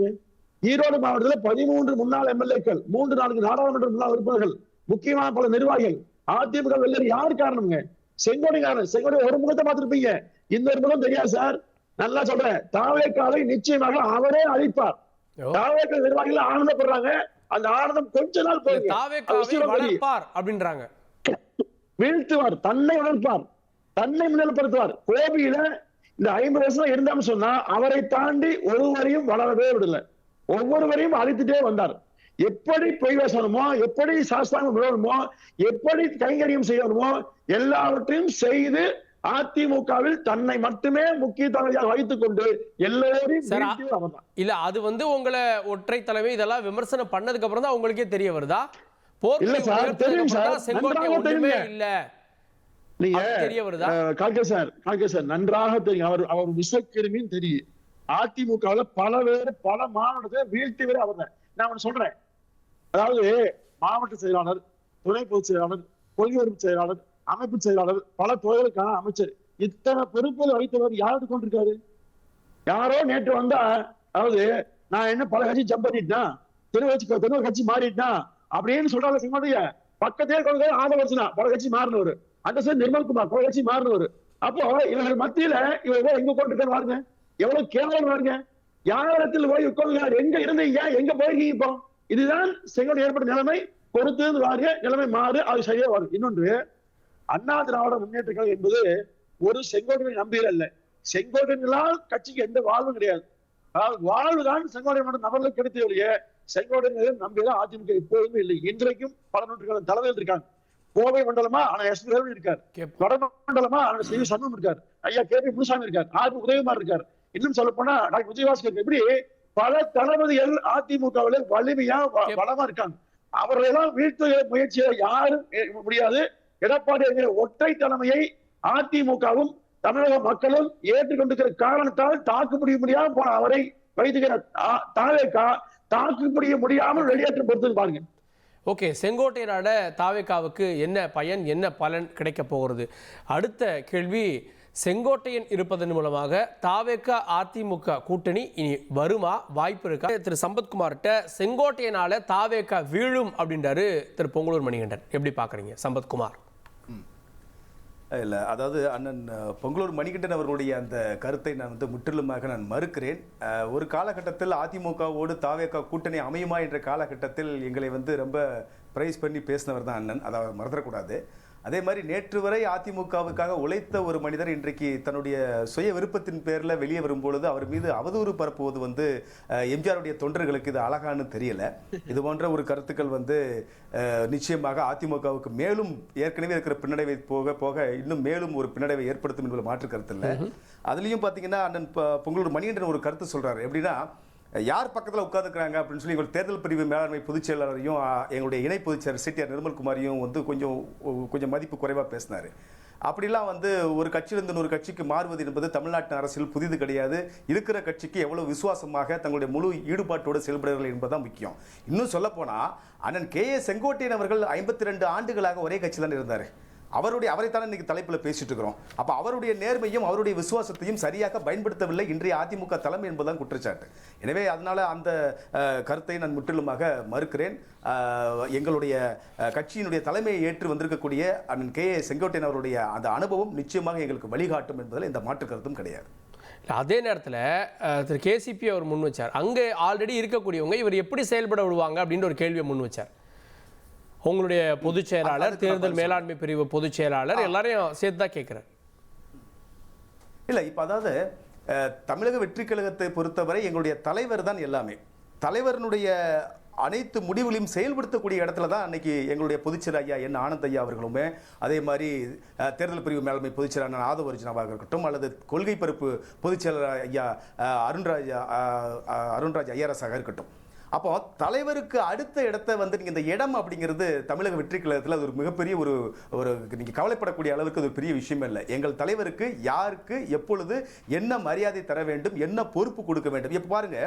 ஈரோடு மாவட்டத்தில் 13 முன்னாள் எம்எல்ஏக்கள், 3-4 நாடாளுமன்ற முன்னாள் உறுப்பினர்கள், முக்கியமான பல நிர்வாகிகள் அதிமுக வெளியேற யாரு காரணம்ங்க? செங்கோட்டைக்காரன். செங்கோட்டை ஒரு முகத்தை பார்த்திருப்பீங்க, இன்னொரு முகம் தெரியாது சார். நல்லா சொல்றேன், தாவேக்காவை நிச்சயமாக அவரே அழிப்பார். தாவேக்கா நிர்வாகிகள் ஆனந்தப்படுறாங்க. அந்த ஆனந்தம் கொஞ்ச நாள் அப்படின்றாங்க. வீழ்த்துவார், தன்னை உணர்ப்பார், தன்னை முன்னிலைப்படுத்துவார். கோபியில இந்த 50 வருஷம் இருந்தான்னு சொன்னா அவரை தாண்டி ஒருவரையும் வளரவே விடல. ஒவ்வொருவரையும் அழித்துட்டே வந்தார். எப்படி பொய் பேசணுமோ, எப்படி சாஸ்திராங்கம் விழணுமோ, எப்படி கைங்கரியம் செய்யணுமோ எல்லாவற்றையும் செய்து அதிமுகவில் தன்னை மட்டுமே முக்கிய தலைமையாக வைத்துக் கொண்டு எல்லோரையும் இல்ல. அது உங்களை ஒற்றை தலைமை இதெல்லாம் விமர்சனம் பண்ணதுக்கு அப்புறம் தான் உங்களுக்கே தெரிய வருதா? இல்ல சார், தெரியும் சார், இல்ல நீங்க தெரிய வருதா? கார்கே சார் நன்றாக தெரியும். அவர் விஷக்கிருமின்னு தெரியும். அதிமுகவில் பல பேர் பல மாவட்டத்தை வீழ்த்தி வரை அவர் தான். நான் சொல்றேன், அதாவது மாவட்ட செயலாளர், துணை பொதுச் செயலாளர், கொள்கை உறுப்பு செயலாளர், அமைப்பு செயலாளர், பல துறைகளுக்கான அமைச்சர், இத்தனை பொறுப்புகள் வைத்தவர் யாரு கொண்டிருக்காரு? யாரோ நேற்று வந்தா, அதாவது நான் என்ன பல கட்சி ஜம்ப் பண்ணிட்டேன், தெருவு கட்சி மாறிட்டேன் அப்படின்னு சொல்றாங்க. சிங்கோடைய பக்கத்தே கொண்டு ஆதவர்சனா பல கட்சி மாறினவர், அந்த சார் நிர்மல்குமார் பல கட்சி மாறினவர். அப்போ இவர்கள் மத்தியில இவங்க எங்க கொண்டிருக்காரு பாருங்க, எவ்வளவு கேவலம் பாருங்க. யாரிடத்தில் போய் உட்கார்ந்து எங்க இருந்தீங்க, எங்க போயிருக்கீங்க? இப்போ இதுதான் செங்கோட்டை ஏற்பட்ட நிலைமை. பொறுத்து வாரிய நிலைமை மாறு, அது சரியா வரும். இன்னொன்று, அண்ணா திராவிட முன்னேற்ற கழகம் என்பது ஒரு செங்கோட்டையை நம்பியல் அல்ல. செங்கோட்டையினால் கட்சிக்கு எந்த வாழ்வும் கிடையாது. அதாவது வாழ்வுதான் செங்கோட்டை நபர்களுக்கு கிடைத்தவரைய செங்கோட்டையை நம்பியதான் அதிமுக எப்போதுமே இல்லை. இன்றைக்கும் பல நூற்றுக்கான தலைவர்கள் இருக்காங்க. கோவை மண்டலமா ஆனா எஸ் இருக்கார், வட மண்டலமா ஆனா சி சண்முகம் இருக்கார், ஐயா கே பி முனுசாமி இருக்கார், ஆர் உதயகுமார் இருக்கார், இன்னும் சொல்ல போனா டாக்டர் விஜயபாஸ்கர், இப்படி பல தளபதிகள் அதிமுகவில் வலிமையா பலமா இருக்காங்க. அவர்களெல்லாம் வீழ்த்து முயற்சியை யாரும் முடியாது. எடப்பாடி ஒற்றை தலைமையை அதிமுகவும் தமிழக மக்களும் ஏற்றுக்கொண்டிருக்கிற காரணத்தால் தாக்கு முடியாம போன அவரை வைத்துக்கிற தாவேக்கா தாக்கு முடியாமல் வெளியேற்றம் பொறுத்து பாருங்க. ஓகே, செங்கோட்டையரோட தாவேக்காவுக்கு என்ன பயன், என்ன பலன் கிடைக்க போகிறது? அடுத்த கேள்வி, செங்கோட்டையன் இருப்பதன் மூலமாக தாவேக்கா அதிமுக கூட்டணி இனி வருமா, வாய்ப்பு இருக்கா? திரு சம்பத்குமார்கிட்ட செங்கோட்டையனால தாவேக்கா வீழும் அப்படின்றாரு திரு பொங்கலூர் மணிகண்டன். எப்படி பாக்குறீங்க சம்பத்குமார்? இல்லை, அதாவது அண்ணன் பொங்கலூர் மணிகண்டன் அவர்களுடைய அந்த கருத்தை நான் முற்றிலுமாக நான் மறுக்கிறேன். ஒரு காலகட்டத்தில் அதிமுகவோடு தாவேக்கா கூட்டணி அமையுமா என்ற காலகட்டத்தில் எங்களை ரொம்ப பிரைஸ் பண்ணி பேசினவர் தான் அண்ணன், அதை மறந்துடக்கூடாது. அதே மாதிரி நேற்று வரை அதிமுகவுக்காக உழைத்த ஒரு மனிதர் இன்றைக்கு தன்னுடைய சுய விருப்பத்தின் பேரில் வெளியே வரும்பொழுது அவர் மீது அவதூறு பரப்புவது எம்ஜிஆருடைய தொண்டர்களுக்கு இது அழகானு தெரியல. இது போன்ற ஒரு கருத்துக்கள் நிச்சயமாக அதிமுகவுக்கு மேலும் ஏற்கனவே இருக்கிற பின்னடைவை போக போக இன்னும் மேலும் ஒரு பின்னடைவை ஏற்படுத்தும் என்பது மாற்று கருத்து இல்லை. அதுலேயும் பார்த்தீங்கன்னா அண்ணன் பொங்கலூர் மணிகண்டன் ஒரு கருத்து சொல்றாரு. எப்படின்னா, யார் பக்கத்தில் உட்காந்துக்கிறாங்க அப்படின்னு சொல்லி எங்கள் தேர்தல் பிரிவு மேலாண்மை பொதுச் செயலாளரையும் எங்களுடைய இணை பொதுச் செயலர் சிடிஆர் நிர்மல்குமாரையும் கொஞ்சம் மதிப்பு குறைவாக பேசினார். அப்படிலாம் ஒரு கட்சியிலிருந்து இன்னொரு கட்சிக்கு மாறுவது என்பது தமிழ்நாட்டின் அரசியல் புதிது கிடையாது. இருக்கிற கட்சிக்கு எவ்வளவு விசுவாசமாக தங்களுடைய முழு ஈடுபாட்டோடு செயல்படுகிறார்கள் என்பதுதான் முக்கியம். இன்னும் சொல்லப்போனால் அண்ணன் கே ஏ செங்கோட்டையன் அவர்கள் 52 ஆண்டுகளாக ஒரே கட்சி தான் இருந்தார். அவரைத்தானே இன்னைக்கு தலைப்பில் பேசிட்டு இருக்கிறோம். அப்ப அவருடைய நேர்மையும் அவருடைய விசுவாசத்தையும் சரியாக பயன்படுத்தவில்லை இன்றைய அதிமுக தலைமை என்பதுதான் குற்றச்சாட்டு. எனவே அதனால அந்த கருத்தை நான் முற்றிலுமாக மறுக்கிறேன். எங்களுடைய கட்சியினுடைய தலைமையை ஏற்று வந்திருக்கக்கூடிய அண்ணன் கே செங்கோட்டையன் அவருடைய அந்த அனுபவம் நிச்சயமாக எங்களுக்கு வழிகாட்டும் என்பதில் இந்த மாற்று கருத்தும் கிடையாது. அதே நேரத்தில் திரு கேசிபி அவர் முன் வச்சார், அங்கே ஆல்ரெடி இருக்கக்கூடியவங்க இவர் எப்படி செயல்பட விடுவாங்க அப்படின்ற ஒரு கேள்வியை முன் வச்சார். உங்களுடைய பொதுச் செயலாளர், தேர்தல் மேலாண்மை பிரிவு பொதுச் செயலாளர் எல்லாரையும் சேர்த்து தான் கேட்கிறார். இல்லை, இப்போ அதாவது தமிழக வெற்றி கழகத்தை பொறுத்தவரை எங்களுடைய தலைவர் தான் எல்லாமே. தலைவருடைய அனைத்து முடிவுகளையும் செயல்படுத்தக்கூடிய இடத்துல தான் அன்னைக்கு எங்களுடைய பொதுச்செயலர் ஐயா என் ஆனந்த் ஐயா அவர்களுமே, அதே மாதிரி தேர்தல் பிரிவு மேலாண்மை பொதுச்செயலாளர் ஆதவர்ஜனாவாக இருக்கட்டும், அல்லது கொள்கை பரப்பு பொதுச்செயலர் ஐயா அருண்ராஜ் ஐஆர்எஸாக இருக்கட்டும். அப்போ தலைவருக்கு அடுத்த இடத்தை வந்து நீங்கள் இந்த இடம் அப்படிங்கிறது தமிழக வெற்றி கழகத்தில் அது ஒரு மிகப்பெரிய ஒரு நீங்கள் கவலைப்படக்கூடிய அளவுக்கு அது ஒரு பெரிய விஷயமே இல்லை. எங்கள் தலைவருக்கு யாருக்கு எப்பொழுது என்ன மரியாதை தர வேண்டும், என்ன பொறுப்பு கொடுக்க வேண்டும். இப்போ பாருங்க,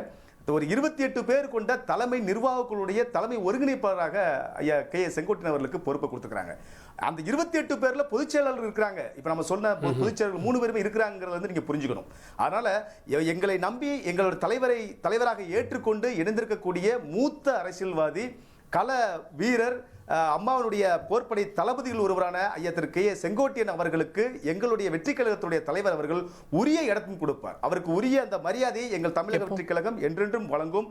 ஒரு 28 பேர் கொண்ட தலைமை நிர்வாகக்குழுடைய தலைமை ஒருங்கிணைப்பாளராக ஐயா கே செங்கோட்டையன் அவர்களுக்கு பொறுப்பை கொடுத்துருக்காங்க. அந்த 28 பேர்ல பொதுச் செயலாளர் இருக்கிறாங்க. இப்ப நம்ம சொன்ன பொதுச் செயலாளர் 3 பேருமே இருக்கிறாங்கிறத வந்து நீங்க புரிஞ்சுக்கணும். அதனால எங்களை நம்பி எங்களோட தலைவராக ஏற்றுக்கொண்டு இணைந்திருக்கக்கூடிய மூத்த அரசியல்வாதி, கள வீரர், அம்மாவுடைய போர்ப்படை தளபதிகள் ஒருவரான ஐயா திரு கே செங்கோட்டையன் அவர்களுக்கு எங்களுடைய வெற்றி கழகத்துடைய தலைவர் அவர்கள் உரிய இடத்தையும் கொடுப்பார். அவருக்கு உரிய அந்த மரியாதையை எங்கள் தமிழக வெற்றி கழகம் என்றென்றும் வழங்கும்.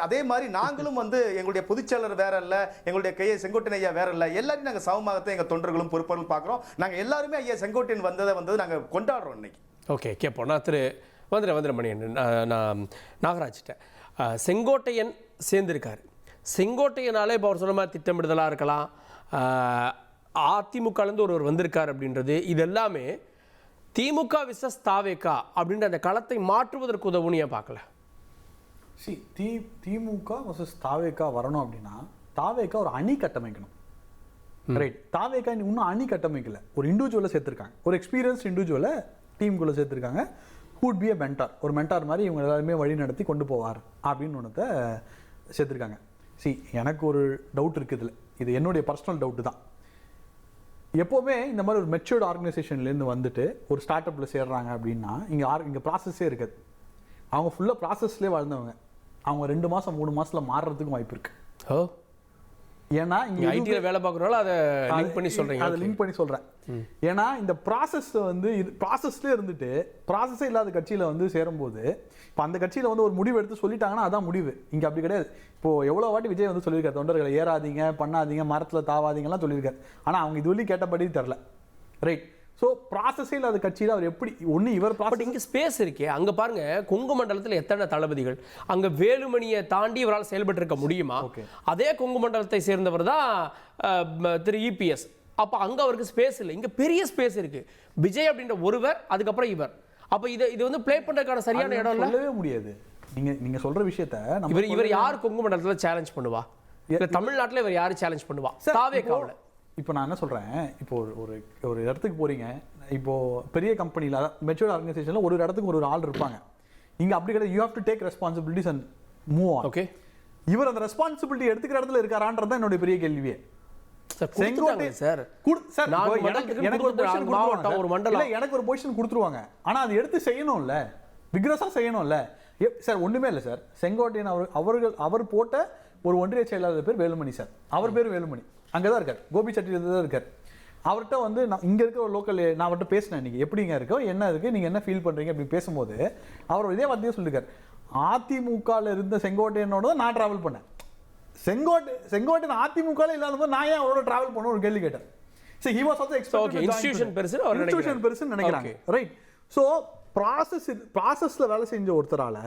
அதே மாதிரி நாங்களும் வந்து எங்களுடைய பொதுச்செயலர் வேற இல்ல, எங்களுடைய கே செங்கோட்டையன் ஐயா வேற இல்ல, எல்லாரும் நாங்கள் சமமாகத்தான் எங்க தொண்டர்களும் பொறுப்பாளர்களும் பார்க்கிறோம். நாங்கள் எல்லாருமே ஐயா செங்கோட்டையன் வந்தது நாங்கள் கொண்டாடுறோம் இன்னைக்கு. ஓகே, கேட்போம். நான் திரு வந்துடுறேன் நான் நாகராஜ்கிட்ட. செங்கோட்டையன் சேர்ந்திருக்காரு. செங்கோட்டையனாலே இப்போ அவர் சொன்ன மாதிரி திட்டமிடுதலாக இருக்கலாம், அதிமுகலேருந்து ஒருவர் வந்திருக்கார் அப்படின்றது, இது எல்லாமே திமுக விசஸ் தாவேகா அப்படின்ற அந்த களத்தை மாற்றுவதற்கு உதவுன்னு ஏன் பார்க்கல? திமுக விசஸ் தாவேகா வரணும் அப்படின்னா தாவேகா ஒரு அணி கட்டமைக்கணும். ரைட், தாவேகா இன்னும் அணி கட்டமைக்கல. ஒரு இண்டிவிஜுவலை சேர்த்துருக்காங்க, ஒரு எக்ஸ்பீரியன்ஸ் இண்டிவிஜுவலை டீமுக்குள்ளே சேர்த்துருக்காங்க. ஹூட் பி அ மென்டார், ஒரு மென்டார் மாதிரி இவங்க எல்லாருமே வழி நடத்தி கொண்டு போவார் அப்படின்னு ஒன்றத்தை சேர்த்துருக்காங்க. எனக்கு ஒரு டவுட் இருக்குது, இது என்னுடைய பர்சனல் டவுட்டு தான். எப்போவுமே இந்த மாதிரி ஒரு மெச்சூர்டு ஆர்கனைசேஷன்லேருந்து வந்துட்டு ஒரு ஸ்டார்ட் அப்பில் சேர்றாங்க அப்படின்னா இங்கே ப்ராசஸே இருக்காது. அவங்க ஃபுல்லாக ப்ராசஸ்லேயே வாழ்ந்தவங்க. அவங்க 2 மாதம் 3 மாதத்தில் மாறுறதுக்கும் வாய்ப்பு இருக்குது. ஏன்னா இங்கே ஐடியில் வேலை பார்க்குறோம், அதை லிங்க் பண்ணி சொல்கிறீங்க. அதை லிங்க் பண்ணி சொல்கிறேன். ஏன்னா இந்த ப்ராசஸ் வந்து ப்ராசஸ்லேயே இருந்துட்டு ப்ராசஸே இல்லாத கட்சியில் வந்து சேரும்போது, இப்போ அந்த கட்சியில் வந்து ஒரு முடிவு எடுத்து சொல்லிட்டாங்கன்னா அதான் முடிவு. இங்கே அப்படி கிடையாது. இப்போது எவ்வளோ வாட்டி விஜய் வந்து சொல்லியிருக்காரு, தொண்டர்களை ஏறாதீங்க, பண்ணாதீங்க, மரத்தில் தாவாதீங்கலாம் சொல்லியிருக்காரு. ஆனால் அவங்க இது வரையும் கேட்டபடி தெரில. ரைட், ஸோ ப்ராசஸே இல்லாத கட்சியில் அவர் எப்படி ஒன்று இவர் ப்ராசஸ். இங்கே ஸ்பேஸ் இருக்கே, அங்கே பாருங்க கொங்கு மண்டலத்தில் எத்தனை தளபதிகள், அங்கே வேலுமணியை தாண்டி இவரால் செயல்பட்டு இருக்க முடியுமா? அதே கொங்கு மண்டலத்தை சேர்ந்தவர் தான் திரு இபிஎஸ். அப்போ அங்கே அவருக்கு ஸ்பேஸ் இல்லை, இங்கே பெரிய ஸ்பேஸ் இருக்கு. விஜய் அப்படின்ற ஒருவர், அதுக்கப்புறம் இவர். அப்போ இது வந்து பிளே பண்ணுறதுக்கான சரியான இடம் சொல்லவே முடியாது. நீங்கள் சொல்கிற விஷயத்த இவர் யார் கொங்கு மண்டலத்தில் சேலஞ்ச் பண்ணுவா? தமிழ்நாட்டில் இவர் யார் சேலஞ்ச் பண்ணுவா? தாவேகாவில். இப்போ நான் என்ன சொல்கிறேன், இப்போ ஒரு இடத்துக்கு போகிறீங்க, இப்போது பெரிய கம்பெனியில் மெச்சூர்ட் ஆர்கனைசேஷனில் ஒரு இடத்துக்கு ஒரு ஆள் இருப்பாங்க. இங்கே அப்படி கிடையாது. You have to take responsibilities and move on. Okay, இவர் அந்த ரெஸ்பான்சிபிலிட்டி எடுத்துக்கிற இடத்துல இருக்காரான்றது தான் என்னுடைய பெரிய கேள்வியே. எனக்கு ஒரு பொசிஷன் கொடுத்துருவாங்க, ஆனால் அது எடுத்து செய்யணும்ல, விக்ரஸாக செய்யணும்ல சார். ஒன்றுமே இல்லை சார். செங்கோட்டையன் அவர் போட்ட ஒரு ஒன்றிய செயலாளர் பேர் வேலுமணி சார். அவர் பேர் வேலுமணி, அங்கே தான் இருக்கார், கோபிச்செட்டியில் தான் இருக்கார். அவர்கிட்ட வந்து நான் இங்கே இருக்க ஒரு லோக்கல், நான் அவர்கிட்ட பேசினேன், நீங்கள் எப்படிங்க இருக்கோ, என்ன இருக்குது, நீங்கள் என்ன ஃபீல் பண்ணுறீங்க அப்படின்னு பேசும்போது அவர் இதே வார்த்தையே சொல்லியிருக்கார். அதிமுகவில் இருந்த செங்கோட்டையனோட தான் நான் ட்ராவல் பண்ணேன். செங்கோட்டையன் அதிமுகவில் இல்லாத போது நான் ஏன் அவரோட ட்ராவல் பண்ண ஒரு கேள்வி கேட்டேன். சரி, he was also expected institution பெருசுன்னு நினைக்கிறாங்க. ரைட், ஸோ ப்ராசஸில் வேலை செஞ்ச ஒருத்தரால்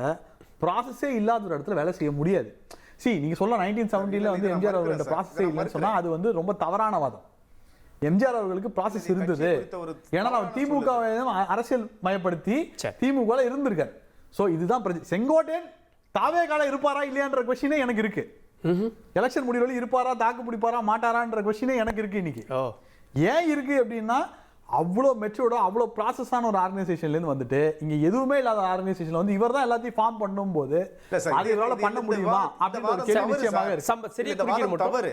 ப்ராசஸே இல்லாத ஒரு இடத்துல வேலை செய்ய முடியாது. நீங்க சொல்ல 1970 வந்து எம்ஜிஆர் அவர்களோட ப்ராசஸே இல்லைன்னு சொன்னா அது வந்து ரொம்ப தவறான வாதம். எம்ஜிஆர் அவர்களுக்கு ப்ராசஸ் இருந்தது. ஏன்னா அவர் திமுக அரசியல் மயப்படுத்தி திமுக இருந்திருக்காரு. ஸோ இதுதான் செங்கோட்டையன் தாவேகால இருப்பாரா இல்லையான்ற கொஸ்டினே எனக்கு இருக்கு. எலெக்ஷன் முடிவுல இருப்பாரா, தாக்கு பிடிப்பாரா, மாட்டாரான்ற கொஸ்டினே எனக்கு இருக்கு இன்னைக்கு. ஏன் இருக்கு அப்படின்னா, அவ்வளோ மெச்சூர்டா அவ்வளோ ப்ராசஸான ஒரு ஆர்கனைசேஷன்லேருந்து வந்துட்டு இங்கே எதுவுமே இல்லாத ஆர்கனைசேஷன் வந்து இவர் தான் எல்லாத்தையும் ஃபார்ம் பண்ணும் போது அது இவரால் பண்ண முடியுமா அப்படின்னு ஒரு கேள்வி நிச்சயமாக இருக்கு. தவறு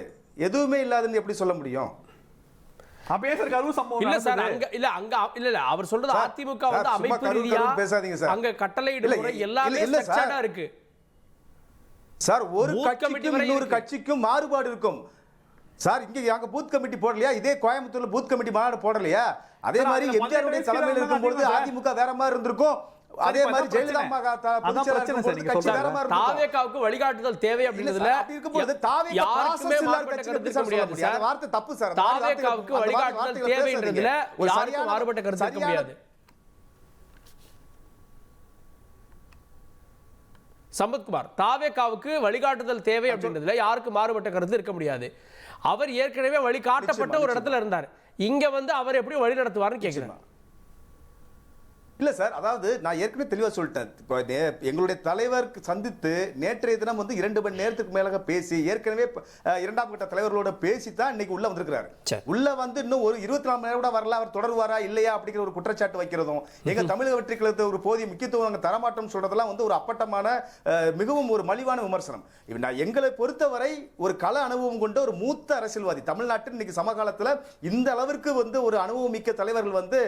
எதுவுமே இல்லாதுன்னு எப்படி சொல்ல முடியும்? அப்ப ஏன் சார் கரூர் சம்பவம் இல்ல சார் நடந்தது? இல்ல அவர் சொல்றது சார், அதிமுக சார், வந்து சும்மா அமைப்பு கரூர் ரீதியா கரூர் பேசாதீங்க சார். அங்க கட்டளையிடும் இல்ல, முறை இல்ல, எல்லாமே இல்ல சார். ஸ்ட்ரக்சர்டா இருக்கு சார் ஒரு பூத் கமிட்டி கட்சிக்கும் வரை இன்னொரு இருக்கு. கட்சிக்கும் மாறுபாடு இருக்கும் சார். இங்க அங்க பூத் கமிட்டி போடலையா? இதே கோயம்புத்தூர்ல பூத் கமிட்டி மாநாடு போடலையா? அதே சார், மாதிரி அதுல எம்ஜிஆருடைய மத்திய தலைமையில் இருக்கும்போது அரசு அதிமுக வேற மாதிரி இருந்திருக்கும். அதே இப்ப மாதிரி அதான் ஜெயலலிதா பிரச்சனை. அம்மா அதான் பொதுச்செயலாளர் பிரச்சனை சார், இருக்கும்போது நீங்க கட்சி வேற சொல்றது. மாதிரி இருந்திருக்கும். தாவேகாவுக்கு வழிகாட்டுதல் தேவை இல்ல அப்படின்றதுல சார், அப்படி இருக்கும்போது தாவேகா யாருக்குமே process இல்லாத மாறுபட்ட கட்சி கருத்து எப்படி இருக்க சொல்ல முடியாது முடியும்? அந்த சார். வார்த்தை தப்பு சார். அந்த வார்த்தைகள் தாவேகாவுக்கு அந்த வழிகாட்டுதல் வார்த்தைகளை தேவைன்றதுல பேசாதீங்க. ஒரு யாருக்கும் சரியான- மாறுபட்ட கருத்து இருக்க சரியான- முடியாது. சம்பத்குமார், தாவேகாவுக்கு வழிகாட்டுதல் தேவை அப்படின்றதுல யாருக்கு மாறுபட்ட கருத்து இருக்க முடியாது. அவர் ஏற்கனவே வழிகாட்டப்பட்ட ஒரு இடத்துல இருந்தார். இங்க வந்து அவர் எப்படி வழி நடத்துவார்னு கேட்கிறேன். இல்ல சார், அதாவது நான் ஏற்கனவே தெளிவா சொல்லிட்டேன். இப்போ எங்களுடைய தலைவர் சந்தித்து நேற்றைய தினம் வந்து 2 மணி நேரத்துக்கு மேலாக பேசி ஏற்கனவே இரண்டாம் கட்ட தலைவர்களோட பேசி தான் இன்னைக்கு உள்ள வந்திருக்கிறாரு. சரி. உள்ள வந்து இன்னும் ஒரு 24 மணி நேரம் கூட வரல, அவர் தொடருவாரா இல்லையா அப்படிங்கிற ஒரு குற்றச்சாட்டு வைக்கிறதும், எங்க தமிழக வெற்றி கழகத்தை ஒரு போதிய முக்கியத்துவம் அங்க தரமாட்டோம் சொல்றதெல்லாம் வந்து ஒரு அப்பட்டமான மிகவும் ஒரு மலிவான விமர்சனம். எங்களை பொறுத்தவரை ஒரு கள அனுபவம் கொண்ட ஒரு மூத்த அரசியல்வாதி தமிழ்நாட்டில் இன்னைக்கு சமகாலத்துல இந்த அளவிற்கு வந்து ஒரு அனுபவம் மிக்க தலைவர்கள் வந்து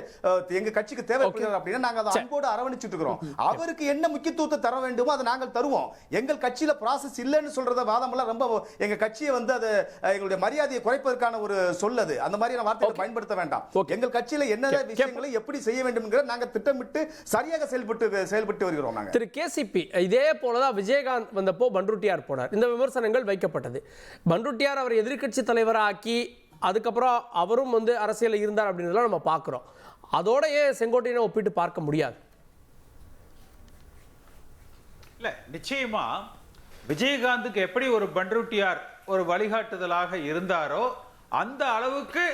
எங்க கட்சிக்கு தேவைப்படுகிறார் அப்படின்னா நாங்க அதை அன்போடு அரவணைச்சிட்டு இருக்கிறோம். அவருக்கு என்ன முக்கியத்துவத்தை தர வேண்டுமோ அதை நாங்கள் தருவோம். எங்கள் கட்சியில ப்ராசஸ் இல்லைன்னு சொல்றத வாதமெல்லாம் ரொம்ப எங்க கட்சியை வந்து அது எங்களுடைய மரியாதையை குறைப்பதற்கான ஒரு சொல்லது. அந்த மாதிரியான வார்த்தைகளை பயன்படுத்த வேண்டாம். எங்கள் கட்சியில என்ன விஷயங்களை எப்படி செய்ய வேண்டும் என்கிற நாங்க திட்டமிட்டு சரியாக செயல்பட்டு வருகிறோம். நாங்க திரு கேசிபி இதே போலதான் விஜயகாந்த் வந்தப்போ பண்ருட்டியார் போனார். இந்த விமர்சனங்கள் வைக்கப்பட்டது. பண்ருட்டியார் அவர் எதிர்க்கட்சி தலைவராக்கி அதுக்கப்புறம் அவரும் வந்து அரசியல் இருந்தார் அப்படின்றதெல்லாம் நம்ம பார்க்கிறோம். அதோட ஏன் செங்கோட்டையனை ஒப்பிட்டு பார்க்க முடியாது? இல்ல, நிச்சயமா விஜயகாந்துக்கு எப்படி ஒரு பண்ருட்டியார் ஒரு வழிகாட்டுதலாக இருந்தாரோ அந்த அளவுக்கு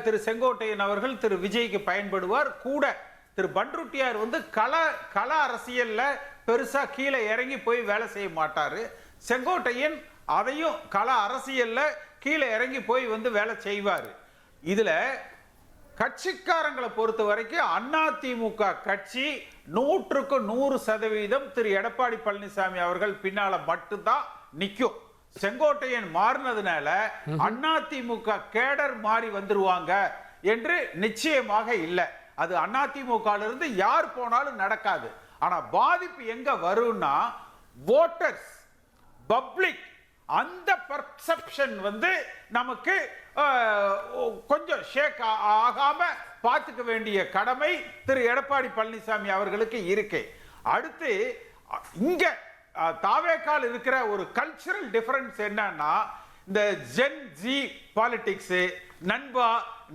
திரு செங்கோட்டையன் அவர்கள் திரு விஜய்க்கு பயன்படுவார். கூட திரு பண்ருட்டியார் வந்து கள அரசியல்ல பெருசா கீழே இறங்கி போய் வேலை செய்ய மாட்டாரு. செங்கோட்டையன் அதையும் கள அரசியல்ல கீழே இறங்கி போய் வந்து வேலை செய்வாரு. இதுல கட்சிக்காரங்களை பொறுத்த வரைக்கும் அதிமுக கட்சி 100% திரு எடப்பாடி பழனிசாமி அவர்கள் பின்னால மட்டும்தான் நிக்கும். செங்கோட்டையன் மாறினதுனால அதிமுக கேடர் மாறி வந்துருவாங்க என்று நிச்சயமாக இல்லை. அது அதிமுக இருந்து யார் போனாலும் நடக்காது. ஆனா பாதிப்பு எங்க வரும்னா வோட்டர்ஸ், பப்ளிக், அந்த பர்செப்ஷன் வந்து நமக்கு கொஞ்சம் ஷேக் ஆகாம பார்த்துக்க வேண்டிய கடமை திரு எடப்பாடி பழனிசாமி அவர்களுக்கு இருக்கு. அடுத்து இங்க தாவேக்கால் இருக்கிற ஒரு கல்ச்சரல் டிஃபரன்ஸ் என்னன்னா இந்த ஜென் ஜி பாலிடிக்ஸ், நண்பா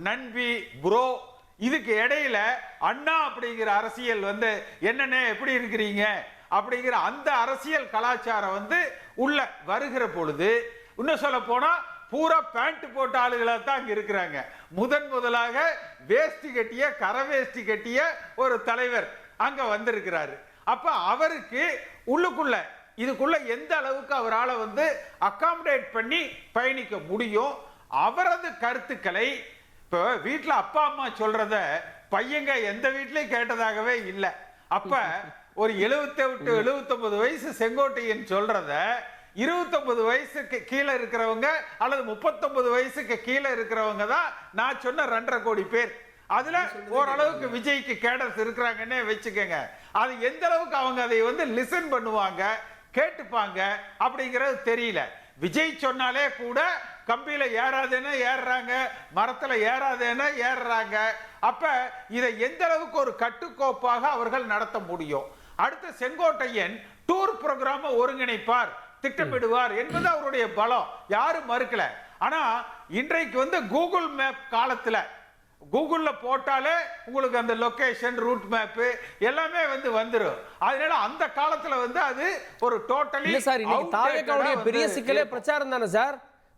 நண்பி ப்ரோ, இதுக்கு இடையில அண்ணா அப்படிங்கிற அரசியல் வந்து என்னென்ன எப்படி இருக்கிறீங்க அப்படிங்கிற அந்த அரசியல் கலாச்சாரம் வந்து உள்ள வருகிற பொழுது இன்னும் சொல்ல போனா பூரா பேண்ட் போட்ட ஆளுகளா தான் அங்க இருக்கிறாங்க. முதலாக வேஷ்டி கட்டிய கரவேஷ்டி கட்டிய ஒரு தலைவர் அங்க வந்திருக்கிறாரு. அப்ப அவருக்கு உள்ளுக்குள்ள இதுக்குள்ள எந்த அளவுக்கு அவரால் வந்து அகாமடேட் பண்ணி பயணிக்க முடியும், அவரது கருத்துக்களை இப்போ வீட்டுல அப்பா அம்மா சொல்றத பையங்க எந்த வீட்லயும் கேட்டதாகவே இல்லை. அப்ப ஒரு 78 79 வயசு செங்கோட்டையன் சொல்றத 29 வயசுக்கு கீழே இருக்கிறவங்க அல்லது 39 வயசுக்கு கீழே இருக்கிறவங்க தான் நான் சொன்ன 2.5 கோடி பேர். அதுல ஓரளவுக்கு விஜய்க்கு கேடர்ஸ் இருக்கிறாங்கன்னே வச்சுக்கோங்க. அது எந்த அளவுக்கு அவங்க அதை வந்து லிசன் பண்ணுவாங்க, கேட்டுப்பாங்க அப்படிங்கிறது தெரியல. விஜய் சொன்னாலே கூட கம்பியில ஏறாதேன்னு ஏறுறாங்க, மரத்துல ஏறாதேன்னு ஏறுறாங்க. அப்ப இதை எந்த அளவுக்கு ஒரு கட்டுக்கோப்பாக அவர்கள் நடத்த முடியும்? அடுத்த செங்கோட்டையன் டூர் புரோகிராம ஒருங்கிணைப்பார், திட்டமிடுவார் என்பது அவருடைய பலம், யாரும் மறுக்கல. ஆனா இன்றைக்கு வந்து கூகுள் மேப் காலத்துல கூகுள்ல போட்டாலே உங்களுக்கு அந்த லொகேஷன், ரூட் மேப் எல்லாமே வந்து வந்துரும். அதனால அந்த காலத்துல வந்து அது ஒரு டோட்டலி சார் இன்னைக்கு தாவேக்காவுடைய பெரிய சிக்கலே பிரச்சாரம் தானே சார்.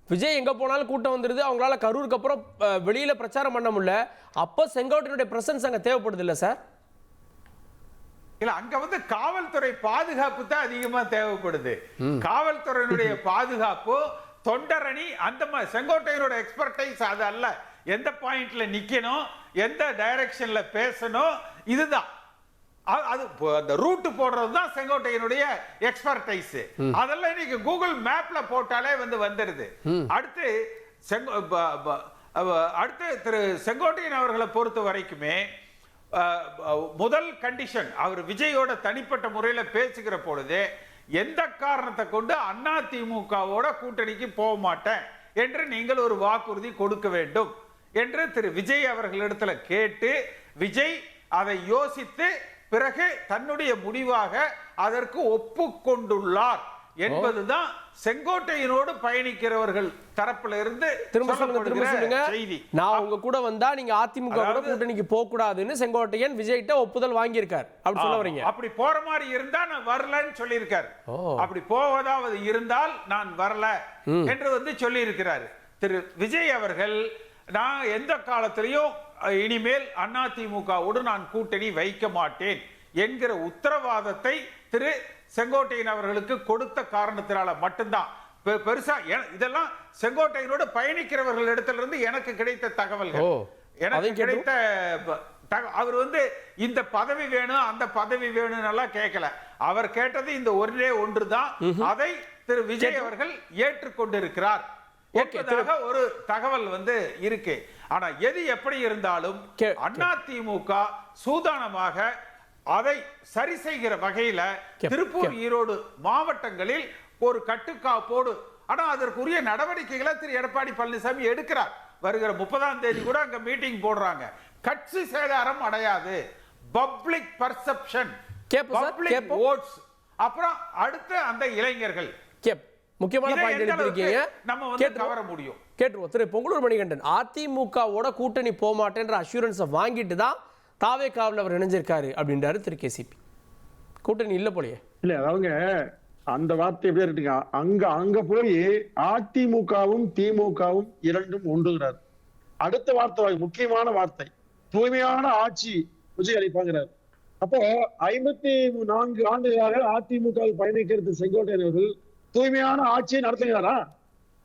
விஜய் எங்க போனாலும் கூட்டம் வந்துருது, அவங்களால கரூருக்கு அப்புறம் வெளியில பிரச்சாரம் பண்ண முடியல. அப்ப செங்கோட்டையனுடைய பிரசன்ஸ் அங்க தேவைப்படுது இல்ல சார்? இல்ல, அங்க வந்து காவல்துறை பாதுகாப்பு தான் அதிகமா தேவைப்படுது. காவல்துறையினுடைய பாதுகாப்பு, தொண்டரணி, அந்த செங்கோட்டையனோட எக்ஸ்பர்டைஸ் அது அல்ல. எந்த பாயிண்ட்ல நிக்கணும், எந்த டைரக்ஷன்ல பேசணும், இதுதான். அது அந்த ரூட் போடுறது தான் செங்கோட்டையனுடைய எக்ஸ்பர்டைஸ். அதெல்லாம் இன்னைக்கு கூகுள் மேப்ல போட்டாலே வந்து வந்துருது. அடுத்து அடுத்து திரு செங்கோட்டையன் அவர்களை பொறுத்த வரைக்குமே முதல் கண்டிஷன், அவர் விஜயோட தனிப்பட்ட முறையில் பேசுகிற பொழுது எந்த காரணத்தை கொண்டு அதிமுகவோட கூட்டணிக்கு போக மாட்டேன் என்று நீங்கள் ஒரு வாக்குறுதி கொடுக்க வேண்டும் என்று திரு விஜய் அவர்களிடத்துல கேட்டு, விஜய் அதை யோசித்து பிறகு தன்னுடைய முடிவாக அதற்கு ஒப்புக்கொண்டுள்ளார் என்பதுதான் செங்கோட்டையனோடு பயணிக்கிறவர்கள் தரப்புல இருந்து திரும்ப சொல்லுங்க. செய்தி. நான் உங்க கூட வந்தா நீங்க அதிமுக கூட்டணிக்கு போக கூடாதுன்னு செங்கோட்டையன் விஜய்கிட்ட ஒப்புதல் வாங்கியிருக்கார். அப்படி சொல்ல வரீங்க? அப்படி போற மாதிரி இருந்தா நான் வரலன்னு சொல்லியிருக்காரு. அப்படி போவதாவது இருந்தால் நான் வரல என்று சொல்லி இருக்கிறாரு திரு விஜய் அவர்கள். நான் எந்த காலத்திலையும் இனிமேல் அதிமுகவோடு நான் கூட்டணி வைக்க மாட்டேன் என்கிற உத்தரவாதத்தை திரு செங்கோட்டையன் அவர்களுக்கு கொடுத்த காரணத்தினால மட்டும்தான். பெருசா இதெல்லாம் செங்கோட்டையனோடு பயணிக்கிறவர்கள் இடத்திலிருந்து எனக்கு கிடைத்த தகவல்கள். எனக்கு கிடைத்த அவர் இந்த பதவி வேணும் அந்த பதவி வேணும் எல்லாம் கேட்கல. அவர் கேட்டது இந்த ஒரே ஒன்றுதான். அதை திரு விஜய் அவர்கள் ஏற்றுக்கொண்டிருக்கிறார் என்பதாக ஒரு தகவல் இருக்கு. ஆனா எது எப்படி இருந்தாலும் அதிமுக சூதானமாக அதை சரி செய்கிற வகையில திருப்பூர், ஈரோடு மாவட்டங்களில் ஒரு கட்டுக்காப்போடு, ஆனா அதற்குரிய நடவடிக்கைகளை திரு எடப்பாடி பழனிசாமி எடுக்கிறார். வருகிற 30ஆம் தேதி கூட அங்க மீட்டிங் போடுறாங்க. கட்சி சேதாரம் அடையாது, பப்ளிக் பர்செப்ஷன், பப்ளிக் ஓட்ஸ், அப்புறம் அடுத்து அந்த இளைஞர்கள். முக்கியமான பாயிண்ட் எடுத்திருக்கீங்க, நம்ம கவர முடியும். கேட்டுருவோம். திரு பொங்கலூர் மணிகண்டன், அதிமுகவோட கூட்டணி போக மாட்டேன்ற அஷூரன்ஸை வாங்கிட்டு தான் தாவேகாவில் அவர் இணைஞ்சிருக்காரு அப்படின்றாரு திரு கேசிபி. கூட்டணி இல்ல போலயே. இல்ல அவங்க அந்த வார்த்தை எப்படி இருக்குங்க, அங்க போய் அதிமுகவும் திமுகவும் இரண்டும் ஒன்றுகிறார். அடுத்த வார்த்தை முக்கியமான வார்த்தை, தூய்மையான ஆட்சி விஜய் அளிப்பாங்கிறார். அப்போ 54 ஆண்டுகளாக அதிமுக பயணிக்கிறது செங்கோட்டையன் அவர்கள் தூய்மையான ஆட்சியை நடத்துகிறாரா?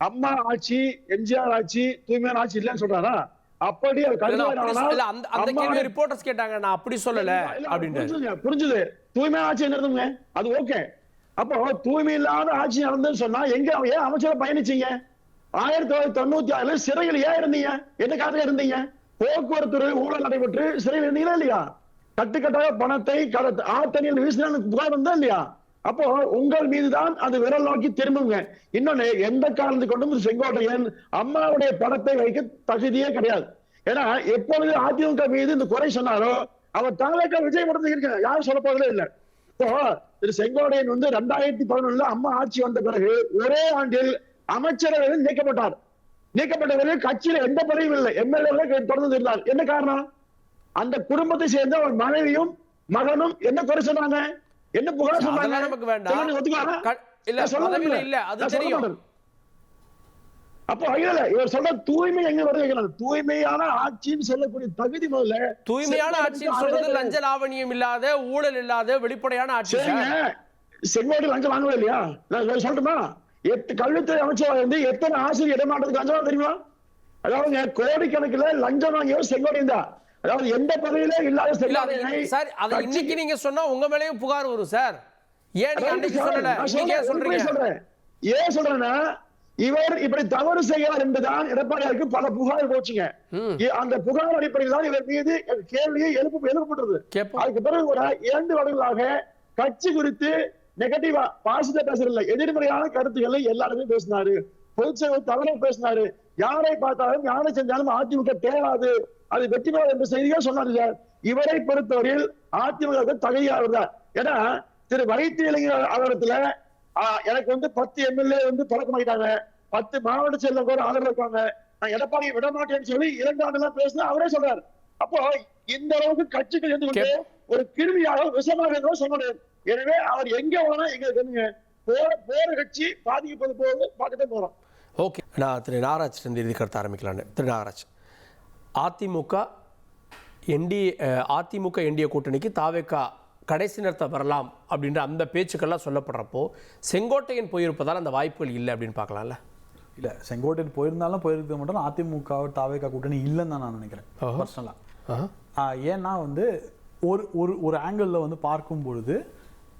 அம்மா ஆட்சி, எம்ஜிஆர் ஆட்சி தூய்மையான ஆட்சி இல்லைன்னு சொல்றாரா? அப்படி ரிப்போர்ட்டர்ஸ் கேட்டாங்க, நான் அப்படி சொல்லல அப்படின்னு. புரிஞ்சுது. தூய்மையான ஆட்சி நடத்துங்க, அது ஓகே. அப்போ தூய்மை இல்லாத ஆட்சி நடந்துன்னு சொன்னா எங்க ஏன் அமைச்சரை பயணிச்சீங்க? 1996 சிறையில் ஏன் இருந்தீங்க? என்ன காரணம் இருந்தீங்க? போக்குவரத்து ஊழல் நடைபெற்று சிறையில் இருந்தீங்களா இல்லையா? கட்டுக்கட்டாக பணத்தை ஆத்தனியில் வீசின புகார் வந்தா இல்லையா? அப்போ உங்கள் மீதுதான் அது விரல் நோக்கி திரும்புங்க. இன்னொன்னு, எந்த காரணத்தை கொண்டும் செங்கோட்டையன் அம்மாவுடைய படத்தை வைக்க தகுதியே கிடையாது. ஏன்னா எப்பொழுது அதிமுக மீது இந்த குறை சொன்னாரோ அவர் தாவேக விஜய் படத்தை இருக்க யாரும் சொல்ல போவதே இல்லை. இப்போ திரு செங்கோட்டையன் 2011 அம்மா ஆட்சி வந்த பிறகு ஒரே ஆண்டில் அமைச்சரவையில் நீக்கப்பட்டார். நீக்கப்பட்ட பிறகு கட்சியில எந்த பதவியும் இல்லை, எம்எல்ஏ தொடர்ந்து இருந்தார். என்ன காரணம்? அந்த குடும்பத்தை சேர்ந்த ஒரு மனைவியும் மகனும் என்ன குறை சொன்னாங்க, என்ன புகார் சொன்னாங்க? நமக்கு வேண்டாம். இல்ல பதவியில இல்ல, அது தெரியும். அப்போ இவர் சொல்ற தூய்மை எங்க வருது? தூய்மையான ஆட்சின்னு சொல்லக்கூடிய தகுதி முதல்ல. தூய்மையான ஆட்சின்னு சொல்றது லஞ்ச லாவணியம் இல்லாத, ஊழல் இல்லாத வெளிப்படையான ஆட்சி. செங்கோட்டையன் லஞ்சம் வாங்கவே இல்லையா? நான் சொல்லட்டுமா? 8 கல்வித்துறை அமைச்சராக இருந்து எத்தனை ஆசிரியர் இடமாற்றத்துக்கு லஞ்சம் தெரியுமா? அதாவது கோடிக்கணக்கில் லஞ்சம் வாங்கியவர் செங்கோட்டையன் தான். அதாவது எந்த பதவியிலே இல்லாத சார், அதை இன்னைக்கு நீங்க சொன்னா உங்க மேலயும் புகார் வரும் சார். ஏன் நீங்க அன்னைக்கு சொல்லல? நீங்க ஏன் சொல்றீங்க? ஏன் சொல்றேன்னா, இவர் இப்படி தவறு செய்கிறார் என்பதுதான் எடப்பாடியாருக்கு பல புகார் போச்சுங்க. அந்த புகார் அடிப்படையில் தான் இவர் மீது கேள்வியை எழுப்பப்பட்டது. அதுக்கு பிறகு கூட 2 வருடங்களாக கட்சி குறித்து நெகட்டிவா பாசிட்டிவா பேசுறதில்லை, எதிர்மறையான கருத்துக்களை எல்லாருமே பேசினாரு. பொதுச்செயல் தவறாக பேசினாரு. யாரை பார்த்தாலும் யாரை செஞ்சாலும் அதிமுக தேராது, அது வெற்றி பெறாது என்ற செய்தியாக சொன்னாரு சார். இவரை பொறுத்தவரையில் அதிமுக தகுதியானவர். ஏன்னா திரு வைத்தியலிங்க அவரத்துல எனக்கு 10 எம்எல்ஏ பழக்கமாயிட்டாங்க, 10 மாவட்ட செயலர் கூட ஆதரவு இருக்காங்க, நான் எடப்பாடியை விட மாட்டேன்னு சொல்லி 2 ஆண்டுலாம் பேசினா அவரே சொல்றாரு. அப்போ இந்த அளவுக்கு கட்சிகள் இருந்து ஒரு கிருமியாக விஷமாக சொல்ல. எனவே அவர் எங்க வேணா எங்க போற கட்சி பாதிக்கப்பது போது பார்க்கத்தான் போறோம். ஓகே, நான் திரு நாகராஜ் இறுதி கருத்து ஆரம்பிக்கலான்னு. திரு நாகராஜ், அதிமுக என்டிஏ கூட்டணிக்கு தாவேகா கடைசி நேரத்தை வரலாம் அப்படின்ற அந்த பேச்சுக்கள்லாம் சொல்லப்படுறப்போ செங்கோட்டையன் போயிருப்பதால் அந்த வாய்ப்புகள் இல்லை அப்படின்னு பார்க்கலாம்ல? இல்லை, செங்கோட்டையன் போயிருந்தாலும் போயிருக்க மாட்டோம். அதிமுக தாவேகா கூட்டணி இல்லைன்னு தான் நான் நினைக்கிறேன் பர்சனலாக. ஏன்னா ஒரு ஆங்கிளில் பார்க்கும் பொழுது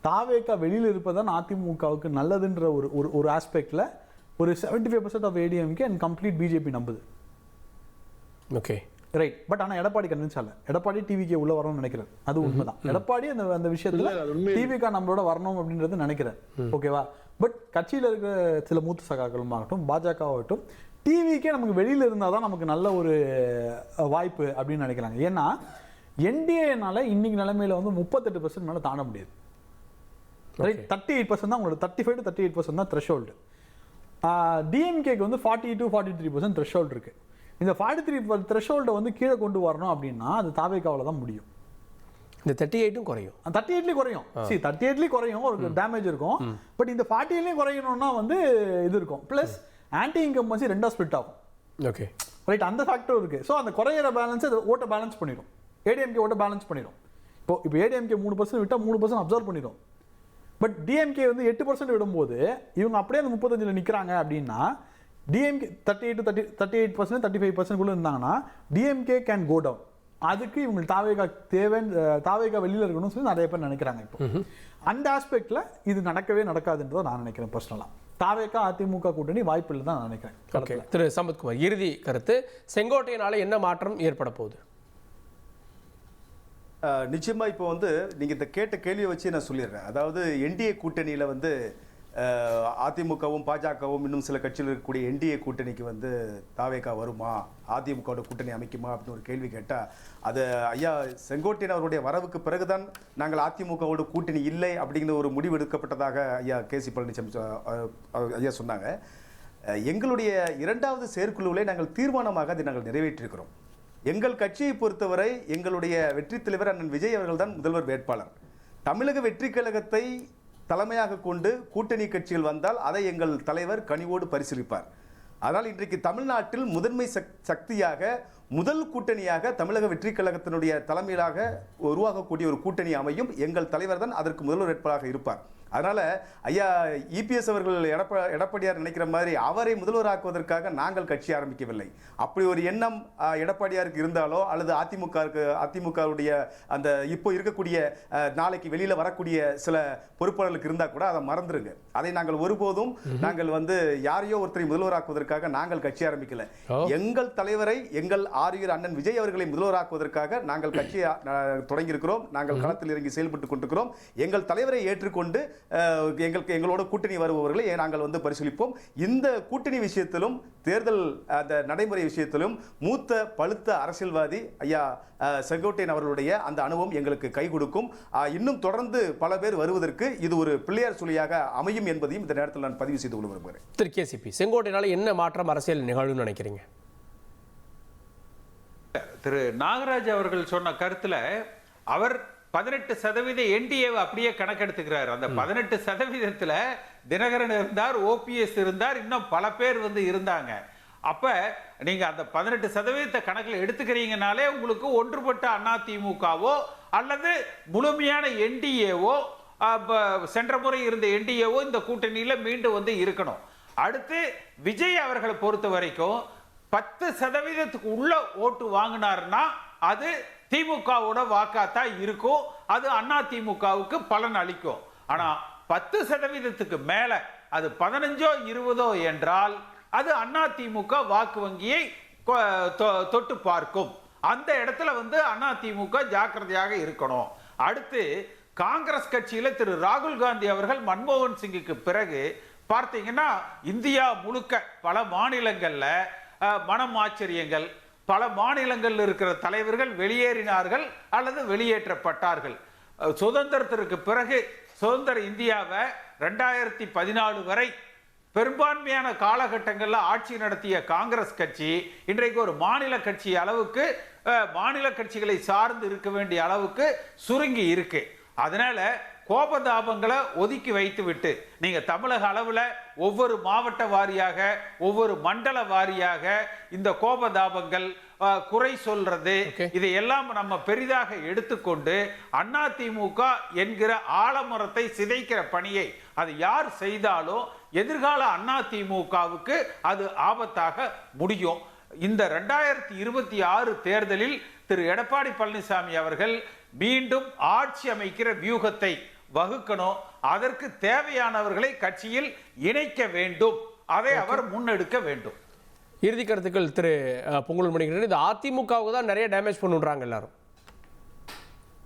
தாவேகா வெளியில் இருப்பதான் அதிமுகவுக்கு நல்லதுன்ற ஒரு ஆஸ்பெக்டில் ஒரு 75% of ADMK and complete BJP நம்புது. Okay right. பட் ஆனா எடப்பாடி கன்வின்ஸ் ஆகல. எடப்பாடி டிவிக்கு உள்ள வரணும்னு நினைக்கிறேன், அது உண்மைதான். எடப்பாடி அந்த விஷயத்துல டிவிக்கு நம்மளோட வரணும் அப்படின்றது நினைக்கிறேன், ஓகேவா. பட் கட்சியில இருக்கிற சில மூத்த சகாக்களும் ஆகட்டும், பாஜக ஆகட்டும், டிவிக்கே நமக்கு வெளியில இருந்தாதான் நமக்கு நல்ல ஒரு வாய்ப்பு அப்படின்னு நினைக்கிறாங்க. ஏன்னா என்டிஏனால இன்னைக்கு நிலைமையில வந்து 38% மேல தாண்ட முடியாது. ரைட், 38% தான் உங்களோட 35 to 38% தான் த்ரெஷோல்டு. டிஎம்கேக்கு வந்து 40 to 43% த்ரெஷோல்டு இருக்கு. இந்த 43 த்ரெஷோல்டை வந்து கீழே கொண்டு வரணும் அப்படின்னா அது தாவேக்காவில் தான் முடியும். இந்த 38 குறையும், 38 குறையும், 38 குறையும், ஒரு டேமேஜ் இருக்கும். பட் இந்த 48 குறையணும்னா வந்து இது இருக்கும். பிளஸ் ஆன்டி இன்கம்பன்சி ரெண்டா ஸ்பிளிட் ஆகும். ஓகே ரைட், அந்த ஃபேக்டர் இருக்கு. ஸோ அந்த குறையிற பேலன்ஸ் ஓட்டை பேலன்ஸ் பண்ணிடும், ஏடிஎம்கே ஓட்டை பேலன்ஸ் பண்ணிடும். இப்போ ஏடிஎம்கே 3% விட்டா 3% அப்சர்வ் பண்ணிடும். பட் டிஎம்கே வந்து 8% விடும்போது இவங்க அப்படியே அந்த 35 நிற்கிறாங்க அப்படின்னா டிஎம்கே 38 to 38%, 35% இருந்தாங்கன்னா டிஎம்கே கேன் கோ டவுன். அதுக்கு இவங்களுக்கு தாவேகா தாவேகா வெளியில இருக்கணும்னு சொல்லி நிறைய பேர் நினைக்கிறாங்க. இப்போ அந்த ஆஸ்பெக்ட்ல இது நடக்கவே நடக்காதுன்றதை நான் நினைக்கிறேன் பர்சனலா. தாவேகா அதிமுக கூட்டணி வாய்ப்பு இல்லை தான் நான் நினைக்கிறேன். திரு சம்பத்குமார், இறுதி கருத்து, செங்கோட்டையனால என்ன மாற்றம் ஏற்பட போகுது? நிச்சயமா இப்போ வந்து நீங்க இந்த கேட்ட கேள்வியை வச்சு நான் சொல்லிடுறேன். அதாவது என்டிஏ கூட்டணியில வந்து அதிமுகவும் பாஜகவும் இன்னும் சில கட்சியில் இருக்கக்கூடிய என்டிஏ கூட்டணிக்கு வந்து தாவேகா வருமா, அதிமுகவோட கூட்டணி அமைக்குமா அப்படின்னு ஒரு கேள்வி கேட்டால், அது ஐயா செங்கோட்டையன் அவருடைய வரவுக்கு பிறகுதான் நாங்கள் அதிமுகவோட கூட்டணி இல்லை அப்படிங்கிற ஒரு முடிவு எடுக்கப்பட்டதாக ஐயா கேசி பழனிசாமி ஐயா சொன்னாங்க. எங்களுடைய 2வது செயற்குழுவிலே நாங்கள் தீர்மானமாக அதை நாங்கள் நிறைவேற்றியிருக்கிறோம். எங்கள் கட்சியை பொறுத்தவரை எங்களுடைய வெற்றி தலைவர் அண்ணன் விஜய் அவர்கள் தான் முதல்வர் வேட்பாளர். தமிழக வெற்றி கழகத்தை தலைமையாக கொண்டு கூட்டணி கட்சிகள் வந்தால் அதை எங்கள் தலைவர் கனிவோடு பரிசீலிப்பார். ஆனால் இன்றைக்கு தமிழ்நாட்டில் முதன்மை சக்தியாக முதல் கூட்டணியாக தமிழக வெற்றி கழகத்தினுடைய தலைமையிலாக உருவாகக்கூடிய ஒரு கூட்டணி அமையும். எங்கள் தலைவர் தான் அதற்கு முதல்வர் வேட்பாளராக இருப்பார். அதனால ஐயா இபிஎஸ் அவர்கள் எடப்பாடியார் நினைக்கிற மாதிரி அவரை முதல்வராக்குவதற்காக நாங்கள் கட்சி ஆரம்பிக்கவில்லை. அப்படி ஒரு எண்ணம் எடப்பாடியாருக்கு இருந்தாலோ அல்லது அதிமுகவுடைய அந்த இப்போ இருக்கக்கூடிய நாளைக்கு வெளியில வரக்கூடிய சில பொறுப்பாளர்களுக்கு இருந்தால் கூட அதை மறந்துருங்க. அதை நாங்கள் ஒருபோதும் நாங்கள் வந்து யாரையோ ஒருத்தரை முதல்வராக்குவதற்காக நாங்கள் கட்சி ஆரம்பிக்கல. எங்கள் தலைவரை, எங்கள் ஆரியர் அண்ணன் விஜய் அவர்களை முதல்வராக்குவதற்காக நாங்கள் கட்சி தொடங்கியிருக்கிறோம். நாங்கள் களத்தில் இறங்கி செயல்பட்டுக் கொண்டிருக்கிறோம். எங்கள் தலைவரை ஏற்றுக்கொண்டு எங்களோட கூட்டணி வருபவர்களை நாங்கள் வந்து பரிசீலிப்போம். இந்த கூட்டணி விஷயத்திலும் தேர்தல் அந்த நடைமுறை விஷயத்திலும் மூத்த பழுத்த அரசியல்வாதி ஐயா செங்கோட்டையன் அவர்களுடைய அந்த அனுபவம் எங்களுக்கு கை கொடுக்கும். இன்னும் தொடர்ந்து பல பேர் வருவதற்கு இது ஒரு பிள்ளையார் சொல்லியாக அமையும் என்பதையும் இந்த நேரத்தில் நான் பதிவு செய்து கொள்ள விரும்புகிறேன். திரு கேசிபி, செங்கோட்டையனால என்ன மாற்றம் அரசியல் நிகழ்வுன்னு நினைக்கிறீங்க? திரு நாகராஜ் அவர்கள் சொன்ன கருத்துல அவர் 18% என்டிஏ அப்படியே கணக்கெடுத்துக்கிறார். அந்த 18%த்துல தினகரன் இருந்தார், ஓபிஎஸ் இருந்தார், இன்னும் பல பேர் வந்து இருந்தாங்க. அப்ப நீங்க அந்த 18% கணக்கில் எடுத்துக்கிறீங்கனாலே உங்களுக்கு ஒன்றுபட்ட அதிமுகவோ அல்லது முழுமையான என்டிஏவோ சென்ற முறை இருந்த என்டிஏவோ இந்த கூட்டணியில மீண்டும் வந்து இருக்கணும். அடுத்து விஜய் அவர்களை பொறுத்த வரைக்கும் 10% உள்ள ஓட்டு வாங்கினார்னா அது திமுகவோட வாக்காத்தான் இருக்கும், அது அதிமுகவுக்கு பலன் அளிக்கும். ஆனா 10% மேல அது 15 20 என்றால் அது அதிமுக வாக்கு வங்கியை தொட்டு பார்க்கும். அந்த இடத்துல வந்து அதிமுக ஜாக்கிரதையாக இருக்கணும். அடுத்து காங்கிரஸ் கட்சியில திரு ராகுல் காந்தி அவர்கள் மன்மோகன் சிங்குக்கு பிறகு பார்த்தீங்கன்னா இந்தியா முழுக்க பல மாநிலங்கள்ல மனம் ஆச்சரியங்கள், பல மாநிலங்களில் இருக்கிற தலைவர்கள் வெளியேறினார்கள் அல்லது வெளியேற்றப்பட்டார்கள். சுதந்திரத்திற்கு பிறகு சுதந்திர இந்தியாவை 2014 வரை பெரும்பான்மையான காலகட்டங்களில் ஆட்சி நடத்திய காங்கிரஸ் கட்சி இன்றைக்கு ஒரு மாநில கட்சி அளவுக்கு, மாநில கட்சிகளை சார்ந்து இருக்க வேண்டிய அளவுக்கு சுருங்கி இருக்கு. அதனால கோபதாபங்களை ஒதுக்கி வைத்து விட்டு நீங்க தமிழக அளவுல ஒவ்வொரு மாவட்ட வாரியாக ஒவ்வொரு மண்டல வாரியாக இந்த கோபதாபங்கள் குறை சொல்றது இதையெல்லாம் நம்ம பெரிதாக எடுத்துக்கொண்டு அதிமுக என்கிற ஆலமரத்தை சிதைக்கிற பணியை அது யார் செய்தாலும் எதிர்கால அதிமுகவுக்கு அது ஆபத்தாக முடியும். இந்த 2026 தேர்தலில் திரு எடப்பாடி பழனிசாமி அவர்கள் மீண்டும் ஆட்சி அமைக்கிற வியூகத்தை வகுக்கணும். அதற்கு தேவையானவர்களை கட்சியில் இணைக்க வேண்டும், அதை அவர் முன்னெடுக்க வேண்டும். இறுதி கருத்துக்கள் திரு பொங்கலூர் மணிகண்டன். இது அதிமுகவுக்கு தான் நிறைய டேமேஜ் பண்ணுறாங்க எல்லாரும்.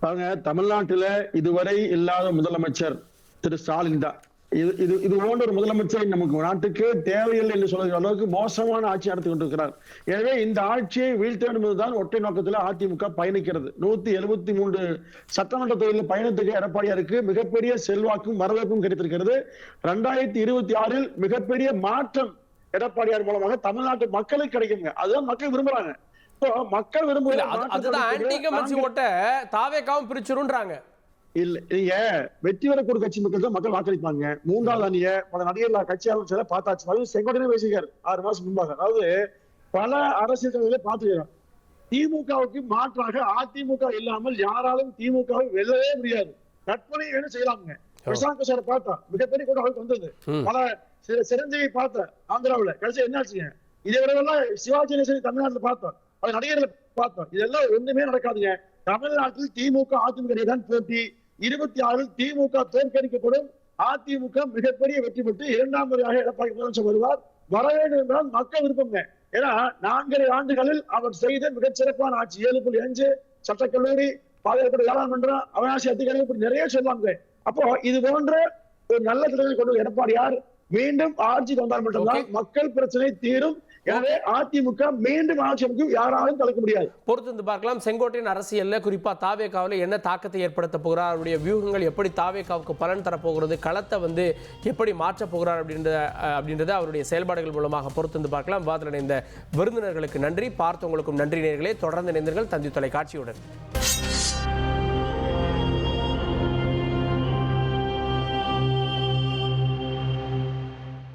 பாருங்க, தமிழ்நாட்டில் இதுவரை இல்லாத முதலமைச்சர் திரு ஸ்டாலின் தான். இது போன்ற ஒரு முதலமைச்சர் நமக்கு நாட்டுக்கு தேவையில்லை என்று சொல்கிற அளவுக்கு மோசமான ஆட்சி நடத்தி கொண்டிருக்கிறார். எனவே இந்த ஆட்சியை வீழ்த்த வேண்டும் என்பதுதான் ஒற்றை நோக்கத்தில் அதிமுக பயணிக்கிறது. 173 சட்டமன்ற தொகுதியில் பயணத்துக்கு எடப்பாடியாருக்கு மிகப்பெரிய செல்வாக்கும் வரவேற்பும் கிடைத்திருக்கிறது. 2026 மிகப்பெரிய மாற்றம் எடப்பாடியார் மூலமாக தமிழ்நாட்டு மக்களுக்கு கிடைக்குங்க. அதுதான் மக்கள் விரும்புறாங்க. மக்கள் தாவேக்காவும் பிரிச்சுருன்றாங்க. இல்ல, நீங்க வெற்றி பெறக்கூடிய கட்சி மக்கள் தான் மக்கள் வாக்களிப்பாங்க. 3வது அணிய பல நடிகர் கட்சியாளர் சில பார்த்தாச்சு. அதாவது செங்கோட்டையில பேசிக்காரு 6 மாசம் முன்பாக. அதாவது பல அரசியல் தலைவர்களை பார்த்துக்கிறோம். திமுகவுக்கு மாற்றாக அதிமுக இல்லாமல் யாராலும் திமுகவை வெல்லவே முடியாது. கற்பனை வேணும் செய்யலாமுங்க. பிரசாந்த் சார் பார்த்தா மிகப்பெரிய கூட அவருக்கு வந்தது. பல சிரஞ்சீவி பார்த்த ஆந்திராவில் கடைசி என்னாச்சுங்க. இதை விடவெல்லாம் சிவாஜி கணேசன் தமிழ்நாட்டில் பார்த்தோம். பல நடிகர்களை பார்த்தோம். இதெல்லாம் ஒண்ணுமே நடக்காதுங்க. தமிழ்நாட்டில் திமுக அதிமுக தான் போட்டி. 26 திமுக தோற்கடிக்கப்படும். அதிமுக மிகப்பெரிய வெற்றி பெற்று 2ஆம் முறையாக எடப்பாடி முதலமைச்சர் வருவார். வர வேண்டும் என்றால் மக்கள் விருப்பங்க. ஏன்னா 4 ஆண்டுகளில் அவர் செய்த மிகச்சிறப்பான ஆட்சி. 7.5 சட்டக்கல்லூரி, பாதுகாப்பு வேளாண் மன்றம், அவகாசி அதிகாரிகள் இப்படி நிறைய சொல்லாங்க. அப்போ இது போன்ற ஒரு நல்ல திட்டத்தை கொண்டு எடப்பாடியார் மீண்டும் ஆட்சி வந்தால் மட்டும்தான் மக்கள் பிரச்சனை தீரும். எனவே அதிமுக மீண்டும் ஆட்சி அமைக்கும் யாராலும் கலக்க முடியாது. பொறுத்து பார்க்கலாம். செங்கோட்டையின் அரசியல்ல குறிப்பா தாவேகாவில் என்ன தாக்கத்தை ஏற்படுத்த போகிறார், அவருடைய வியூகங்கள் எப்படி தாவேகாவுக்கு பலன் தரப்போகிறது, களத்தை எப்படி மாற்ற போகிறார் அப்படின்றத அவருடைய செயல்பாடுகள் மூலமாக பொறுத்து பார்க்கலாம். வாதத்தில் இணைந்த விருந்தினர்களுக்கு நன்றி. பார்த்தவங்களுக்கும் நன்றி நேயர்களே. தொடர்ந்து இணைந்தீர்கள் தந்தி தொலைக்காட்சியுடன்.